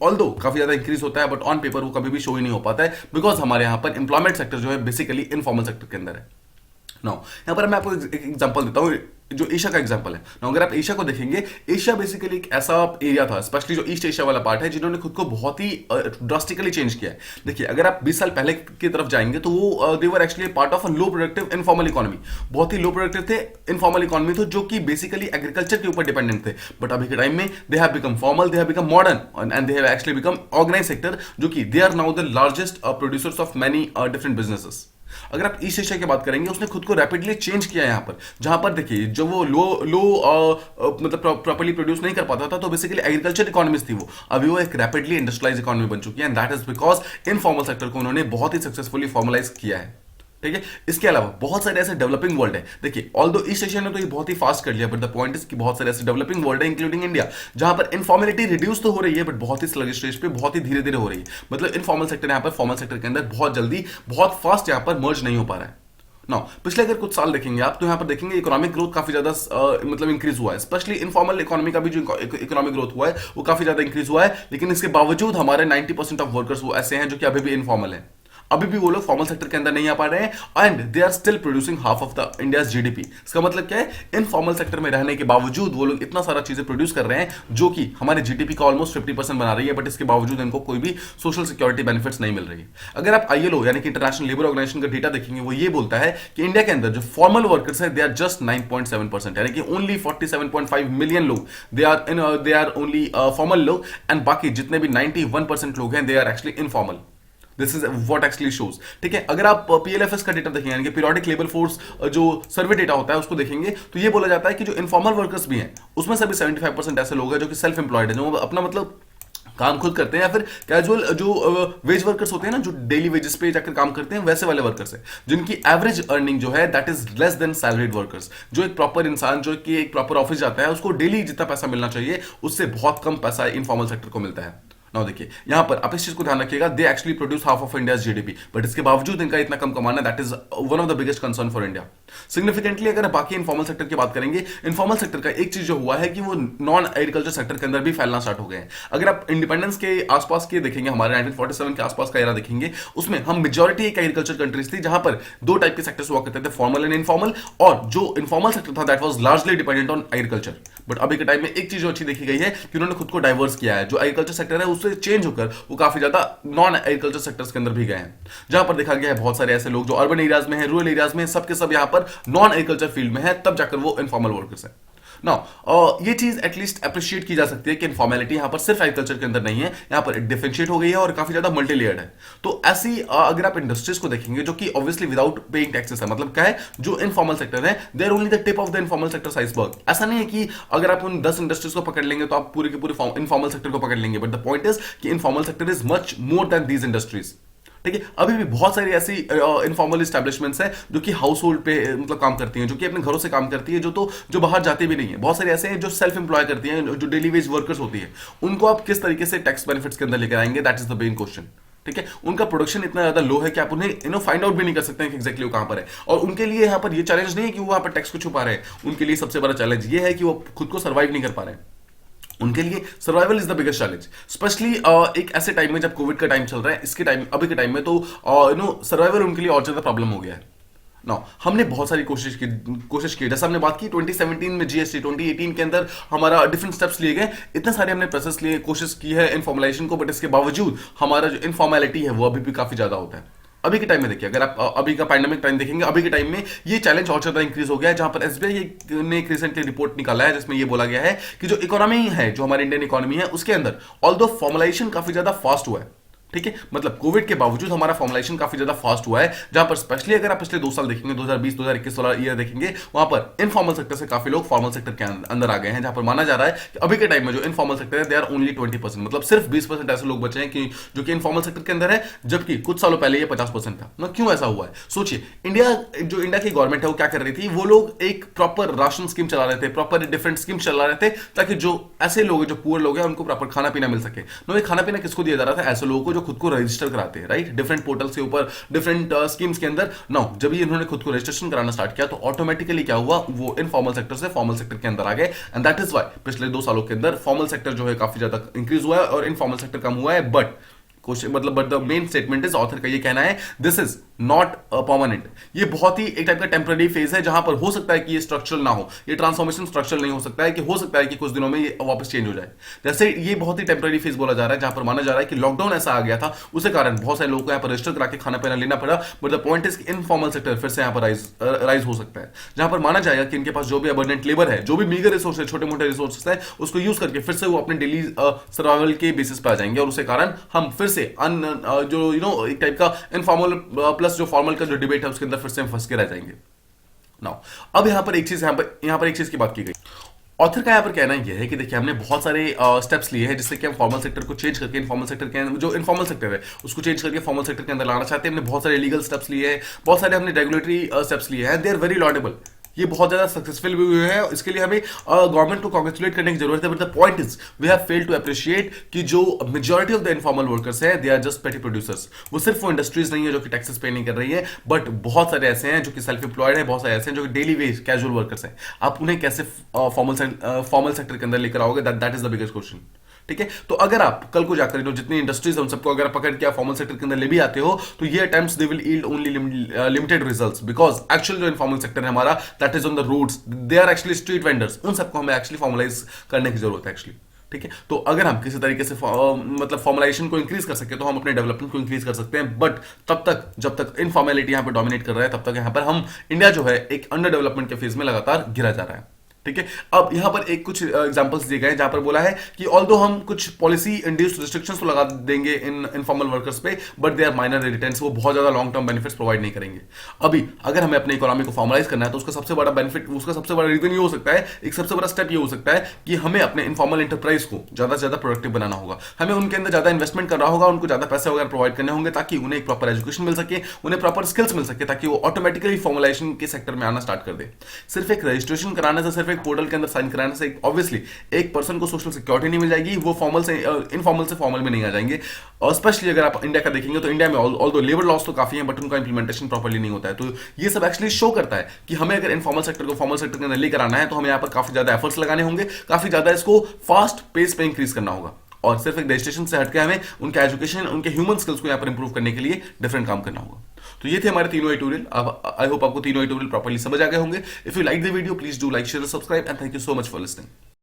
ऑल्दो काफी ज्यादा इंक्रीज होता है, बट ऑन पेपर वो कभी भी शो ही नहीं हो पाता है, बिकॉज हमारे यहाँ पर इंप्लॉयमेंट सेक्टर जो है बेसिकली इनफॉर्मल सेक्टर के अंदर है। नाउ यहाँ पर मैं आपको एक एग्जांपल देता हूँ, जो एशिया का एग्जांपल है। नाउ अगर आप एशिया को देखेंगे, एशिया बेसिकली एक ऐसा एरिया था, स्पेशली जो ईस्ट एशिया वाला पार्ट है, जिन्होंने खुद को बहुत ही ड्रास्टिकली चेंज किया है। देखिए, अगर आप 20 साल पहले की तरफ जाएंगे तो वो they were actually part of a low productive informal economy, बहुत ही लो प्रोडक्टिव थे, इनफॉर्मल इकोनॉमी थे, जो कि बेसिकली एग्रीकल्चर के ऊपर डिपेंडेंट थे। बट अभी के टाइम में they have become formal, they have become modern and they have actually become organised sector, जो कि they are now the largest producers of many different businesses. अगर आप ईस्ट एशिया की बात करेंगे, उसने खुद को रैपिडली चेंज किया यहाँ पर, जहां पर देखिए जो वो लो मतलब प्रॉपर्ली प्रोड्यूस नहीं कर पाता था, तो बेसिकली एग्रीकल्चर इकोनॉमीज थी वो, अभी वो एक रैपिडली इंडस्ट्रियलाइज इकोनॉमी बन चुकी है, and that is because informal sector को उन्होंने बहुत ही सक्सेसफुली फॉर्मलाइज किया है, ठीक है। इसके अलावा बहुत सारे ऐसे डेवलपिंग वर्ल्ड है। देखिए, ऑल्दो ईस्ट एशिया ने तो ये बहुत ही फास्ट कर लिया, बट द पॉइंट इज कि बहुत सारे ऐसे डेवलपिंग वर्ल्ड है, इंक्लूडिंग इंडिया, जहां पर इनफॉर्मेलिटी रिड्यूस तो हो रही है, बट बहुत ही स्लगिश स्टेज पे, बहुत ही धीरे धीरे हो रही है। मतलब इनफॉर्मल सेक्टर यहाँ पर फॉर्मल सेक्टर के अंदर बहुत जल्दी, बहुत फास्ट यहाँ पर मर्ज नहीं हो पा रहा है। नाउ पिछले अगर कुछ साल देखेंगे आप, तो यहाँ पर देखेंगे इकोनॉमिक ग्रोथ काफी ज्यादा मतलब इंक्रीज हुआ है, स्पेशली इनफॉर्मल इकोनॉमी का भी जो इकोनॉमिक ग्रोथ हुआ है वो काफी ज्यादा इंक्रीज हुआ है। लेकिन इसके बावजूद हमारे 90% ऑफ वर्कर्स वो ऐसे हैं जो कि अभी भी इनफॉर्मल है। अभी भी वो लोग फॉर्मल सेक्टर के अंदर नहीं आ पा रहे हैं and they are still producing half of the India's GDP. इसका मतलब क्या है, इनफॉर्मल सेक्टर में रहने के बावजूद वो लोग इतना सारा चीजें प्रोड्यूस कर रहे हैं जो कि हमारे जीडीपी का ऑलमोस्ट 50% बना रही है, बट इसके बावजूद इनको कोई भी सोशल सिक्योरिटी बेनिफिट्स नहीं मिल रही है। अगर आप आईएलओ यानी कि इंटरनेशनल लेबर ऑर्गेनाइजेशन का डेटा देखेंगे, वो ये बोलता है कि इंडिया के अंदर जो फॉर्मल वर्कर्स है दे आर जस्ट 9.7%, यानी कि ओनली 47.5 मिलियन लोग दे आर ओनली फॉर्मल लोग, एंड बाकी जितने भी 91% लोग हैं they are actually informal. This is what actually shows. ठीक है, अगर आप पीएलएफएस का डेटा देखेंगे यानी कि पीरियोडिक लेबर फोर्स जो सर्वे डेटा होता है उसको देखेंगे, तो ये बोला जाता है कि जो इनफॉर्मल वर्कर्स भी हैं उसमें से भी 75% ऐसे लोग हैं जो कि सेल्फ एम्प्लॉयड है, जो अपना मतलब काम खुद करते हैं, या फिर कैजुअल जो वेज वर्कर्स होते हैं ना, जो डेली वेजेस पे जाकर काम करते हैं, वैसे वाले वर्कर्स हैं जिनकी एवरेज अर्निंग जो है that is less than salaried workers. जो एक प्रॉपर इंसान जो कि एक प्रॉपर ऑफिस जाता है उसको डेली जितना पैसा मिलना चाहिए उससे बहुत कम पैसा इनफॉर्मल सेक्टर को मिलता है। नाउ देखिए यहां पर आप इस चीज को ध्यान रखिएगा, they actually produce half of India's GDP, but इसके बावजूद इनका इतना कम कमाना that is one of the biggest concern for India. Significantly अगर बाकी इनफॉर्मल सेक्टर की बात करेंगे, इनफॉर्मल सेक्टर का एक चीज जो हुआ है कि वो नॉन एग्रीकल्चर सेक्टर के अंदर भी फैलना स्टार्ट हो गए हैं। अगर आप इंडिपेंडेंस के आसपास के देखेंगे, हमारे 1947 के आसपास का एरा देखेंगे, उसमें हम मेजॉरिटी एक एग्रीकल्चर कंट्रीज थी जहां पर दो टाइप के सेक्टर्स हुआ करते थे, फॉर्मल एंड इनफॉर्मल, और जो इनफॉर्मल सेक्टर था that was largely dependent on agriculture. But अभी के टाइम में एक चीज जो अच्छी देखी गई है कि उन्होंने खुद को डाइवर्स किया है, जो एग्रीकल्चर सेक्टर है उससे चेंज होकर वो काफी ज्यादा नॉन एग्रीकल्चर सेक्टर्स के अंदर भी गए हैं, जहां पर देखा गया है बहुत सारे ऐसे लोग जो अर्बन एरियाज में है, रूरल एरियाज में, सबके सब यहां पर नॉन एग्रीकल्चर फील्ड में है, तब जाकर वो इनफॉर्मल वर्कर्स है। नाउ ये चीज एटलीस्ट अप्रिशिएट की जा सकती है कि इनफॉर्मेलिटी यहां पर सिर्फ एग्रीकल्चर के अंदर नहीं है, यहां पर डिफरेंशिएट हो गई है और काफी ज्यादा मल्टी लेयर्ड है। तो ऐसी अगर आप इंडस्ट्रीज को देखेंगे जो कि ऑब्वियसली विदाउट पेइंग टैक्सेस है, मतलब क्या है, जो इनफॉर्मल सेक्टर है they are only the tip of the informal sector iceberg. ऐसा नहीं है कि अगर आप उन 10 इंडस्ट्रीज को पकड़ लेंगे तो आप पूरे के पूरे इनफॉर्मल सेक्टर को पकड़ लेंगे, बट द पॉइंट इज कि informal sector is much more than these industries. ठीक है, अभी भी बहुत सारी ऐसी इनफॉर्मल इस्टेब्लिशमेंट्स हैं जो कि हाउस होल्ड पे मतलब काम करती हैं, जो कि अपने घरों से काम करती है, जो बाहर जाती भी नहीं है। बहुत सारे ऐसे हैं जो सेल्फ एम्प्लॉय करती हैं, जो डेली वेज वर्कर्स होती है, उनको आप किस तरीके से टैक्स बेनिफिट्स के अंदर लेकर आएंगे, that is the main question. ठीक है, उनका प्रोडक्शन इतना ज्यादा लो है कि आप उन्हें फाइंड आउट भी नहीं कर सकते हैं कि एग्जैक्टली वो कहां पर है, और उनके लिए यहाँ पर ये चैलेंज नहीं है कि वो वहां पर टैक्स को छुपा रहे हैं, उनके लिए सबसे बड़ा चैलेंज ये है कि वो खुद को सर्वाइव नहीं कर पा रहे हैं। उनके लिए survival is the biggest challenge, specially एक ऐसे टाइम में जब कोविड का टाइम चल रहा है, इसके टाइम अभी के टाइम में, तो सर्वाइवल उनके लिए और ज्यादा प्रॉब्लम हो गया है। नाउ हमने बहुत सारी कोशिश की, जैसे हमने बात की 2017 में जीएसटी, 2018 के अंदर हमारा डिफरेंट स्टेप्स लिए गए, इतने सारे हमने प्रोसेस लिए, कोशिश की है इनफॉर्मलाइजेशन को, बट इसके बावजूद हमारा जो इनफॉर्मेलिटी है वो अभी भी काफी ज्यादा होता है। अभी के टाइम में देखिए, अगर आप अभी का पैंडेमिक टाइम देखेंगे, अभी के टाइम में ये चैलेंज और ज्यादा इंक्रीज हो गया है, जहां पर एसबीआई ने एक रिसेंटली रिपोर्ट निकाला है जिसमें ये बोला गया है कि जो इकोनॉमी है, जो हमारी इंडियन इकोनॉमी है, उसके अंदर ऑल्दो फॉर्मलाइजेशन काफी ज्यादा फास्ट हुआ है। ठीक है, मतलब कोविड के बावजूद हमारा फॉर्मुलेशन काफी ज्यादा फास्ट हुआ है, जहां पर स्पेशली अगर आप पिछले 2 साल देखेंगे, 2020 2021 वाला ईयर देखेंगे, वहां पर इनफॉर्मल सेक्टर से काफी लोग फॉर्मल सेक्टर के अंदर आ गए हैं, जहां पर माना जा रहा है कि अभी के टाइम में जो इनफॉर्मल सेक्टर है दे आर ओनली 20%, मतलब सिर्फ 20% ऐसे लोग बचे हैं कि जो कि इनफॉर्मल सेक्टर के अंदर है, जबकि कुछ सालों पहले ये 50% था ना। क्यों ऐसा हुआ है? सोचिए, इंडिया की गवर्नमेंट है वो क्या कर रही थी, वो लोग एक प्रॉपर राशन स्कीम चला रहे थे, प्रॉपर डिफरेंट स्कीम चला रहे थे, ताकि जो ऐसे लोग हैं, जो पुअर लोग हैं, उनको प्रॉपर खाना पीना मिल सके। ये खाना पीना किसको दिया जा रहा था? ऐसे लोगों को जो खुद को रजिस्टर कराते हैं, राइट, डिफरेंट पोर्टल्स के ऊपर, डिफरेंट स्कीम्स के अंदर। नाउ जब ये इन्होंने खुद को रजिस्ट्रेशन कराना स्टार्ट किया, तो ऑटोमेटिकली क्या हुआ, वो इनफॉर्मल सेक्टर से फॉर्मल सेक्टर के अंदर आ गए, एंड दैट इज व्हाई पिछले 2 सालों के अंदर फॉर्मल सेक्टर जो है काफी ज्यादा इंक्रीज हुआ है और इनफॉर्मल सेक्टर कम हुआ है। But but the main statement is, author का ये कहना है, दिस इज नॉट परमानेंट। ये बहुत ही एक टाइप का टेम्पररी फेज है, जहां पर हो सकता है कि ये स्ट्रक्चरल ना हो, ये ट्रांसफॉर्मेशन स्ट्रक्चरल नहीं हो सकता है, कि हो सकता है कि कुछ दिनों में ये वापस चेंज हो जाए। जैसे ये बहुत ही टेम्पररी फेज बोला जा रहा है, जहां पर माना जा रहा है कि लॉकडाउन ऐसा आ गया था, उसके कारण बहुत सारे लोगों को यहाँ पर रजिस्टर करा के खाना पीना लेना पड़ा। But the point is informal sector फिर से यहाँ पर राइज हो सकता है, जहां पर माना जाएगा कि इनके पास जो भी अबंडेंट लेबर है, जो भी मीगर रिसोर्स है, छोटे मोटे रिसोर्सेस है, उसको यूज करके फिर से वो अपने डेली सर्वाइवल के बेसिस पर आ जाएंगे, और उसके कारण हम फिर से जो एक टाइप का इनफॉर्मल प्लस जो फॉर्मल का जो डिबेट है उसके अंदर फिर से हम फंस के रह जाएंगे। नाउ अब यहां पर एक चीज की बात की गई। ऑथर का यहाँ पर कहना यह है कि देखिए, हमने बहुत सारे स्टेप्स लिए हैं जिससे कि हम फॉर्मल सेक्टर को चेंज करके इनफॉर्मल सेक्टर के जो इनफॉर्मल सेक्टर है उसको चेंज करके फॉर्मल सेक्टर के अंदर लाना चाहते हैं। हमने बहुत सारे लीगल स्टेप्स लिए हैं, बहुत सारे हमने रेगुलेटरी स्टेप्स लिए हैं, दे आर वेरी लॉडेबल, ये बहुत ज्यादा सक्सेसफुल भी हुए हैं, इसके लिए हमें गवर्नमेंट को कांग्रेचुलेट करने की जरूरत है। But the point is we have failed to appreciate कि जो majority of the informal workers हैं they are just petty producers. वो सिर्फ वो इंडस्ट्रीज नहीं है जो कि टैक्सेस पे नहीं कर रही है, बट बहुत सारे ऐसे हैं जो कि सेल्फ एम्प्लॉयड है, बहुत सारे ऐसे हैं जो कि डेली वेज कैजुअल वर्कर्स हैं। आप उन्हें कैसे फॉर्मल सेक्टर के अंदर लेकर आओगे, that is the biggest question. ठीक है। तो अगर आप कल को जाकर जितनी इंडस्ट्रीज है उन सबको अगर पकड़ के आप फॉर्मल सेक्टर के अंदर ले भी आते हो तो ये attempts they will yield only limited results, because actual जो इनफॉर्मल सेक्टर है हमारा that is on the roads, they are actually street vendors, उन सबको हमें एक्चुअली फॉर्मलाइज करने की जरूरत है एक्चुअली। ठीक है, तो अगर हम किसी तरीके से मतलब फॉर्मलाइजेशन को इंक्रीज कर सके तो हम अपने डेवलपमेंट को इंक्रीज कर सकते हैं, बट तब तक जब तक इनफॉर्मेलिटी यहां पर डोमिनेट कर रहा है तब तक यहां पर हम इंडिया जो है एक अंडर डेवलपमेंट के फेज में लगातार गिरा जा रहा है। ठीक है, अब यहां पर एक कुछ एग्जांपल्स दिए गए जहां पर बोला है कि ऑल्दो हम कुछ पॉलिसी इंड्यूस्ड रिस्ट्रिक्शंस तो लगा देंगे इन इनफॉर्मल वर्कर्स पे, but they are minor returns, वो बहुत ज्यादा लॉन्ग टर्म बेनिफिट्स प्रोवाइड नहीं करेंगे। अभी अगर हमें अपनी इकोनॉमी को फॉर्मलाइज करना है तो उसका सबसे बड़ा बेनिफिट, उसका सबसे बड़ा रीजन ये हो सकता है, एक सबसे बड़ा स्टेप ये हो सकता है कि हमें अपने इनफॉर्मल एंटरप्राइज को ज्यादा से ज्यादा प्रोडक्टिव बनाना होगा, हमें उनके अंदर ज्यादा इन्वेस्टमेंट करना होगा, उनको ज्यादा पैसे वगैरह प्रोवाइड करने होंगे ताकि उन्हें एक प्रॉपर एजुकेशन मिल सके, उन्हें प्रॉपर स्किल्स मिल सके, ताकि वो ऑटोमेटिकली फॉर्मलाइजेशन के सेक्टर में आना स्टार्ट कर दे। सिर्फ एक रजिस्ट्रेशन कराने से, सिर्फ एक पोर्टल के अंदर साइन कराने से ऑब्वियसली एक पर्सन को सोशल सिक्योरिटी नहीं मिल जाएगी, वो फॉर्मल से इनफॉर्मल से फॉर्मल में नहीं आ जाएंगे। और स्पेशली अगर आप इंडिया का देखेंगे तो इंडिया में ऑल्दो लेबर लॉस तो काफी है बट उनका इंप्लीमेंटेशन प्रॉपर्ली नहीं होता है। तो ये सब एक्चुअली शो करता है कि हमें अगर इनफॉर्मल सेक्टर को फॉर्मल सेक्टर के अंदर लेकर आना है तो हमें यहाँ पर काफी ज्यादा एफर्ट्स लगाने होंगे, काफी ज्यादा इसको फास्ट पेस पे इंक्रीज करना होगा, और सिर्फ एक रजिस्ट्रेशन से हटके हमें उनके एजुकेशन, उनके ह्यूमन स्किल्स को यहाँ पर इंप्रूव करने के लिए डिफरेंट काम करना होगा। तो ये थे हमारे तीनों एडिटोरियल। अब आई होप आपको तीनों एडिटोरियल प्रॉपर्ली समझ आ गए होंगे। If you like the video please do like, share, subscribe and thank you so much for listening.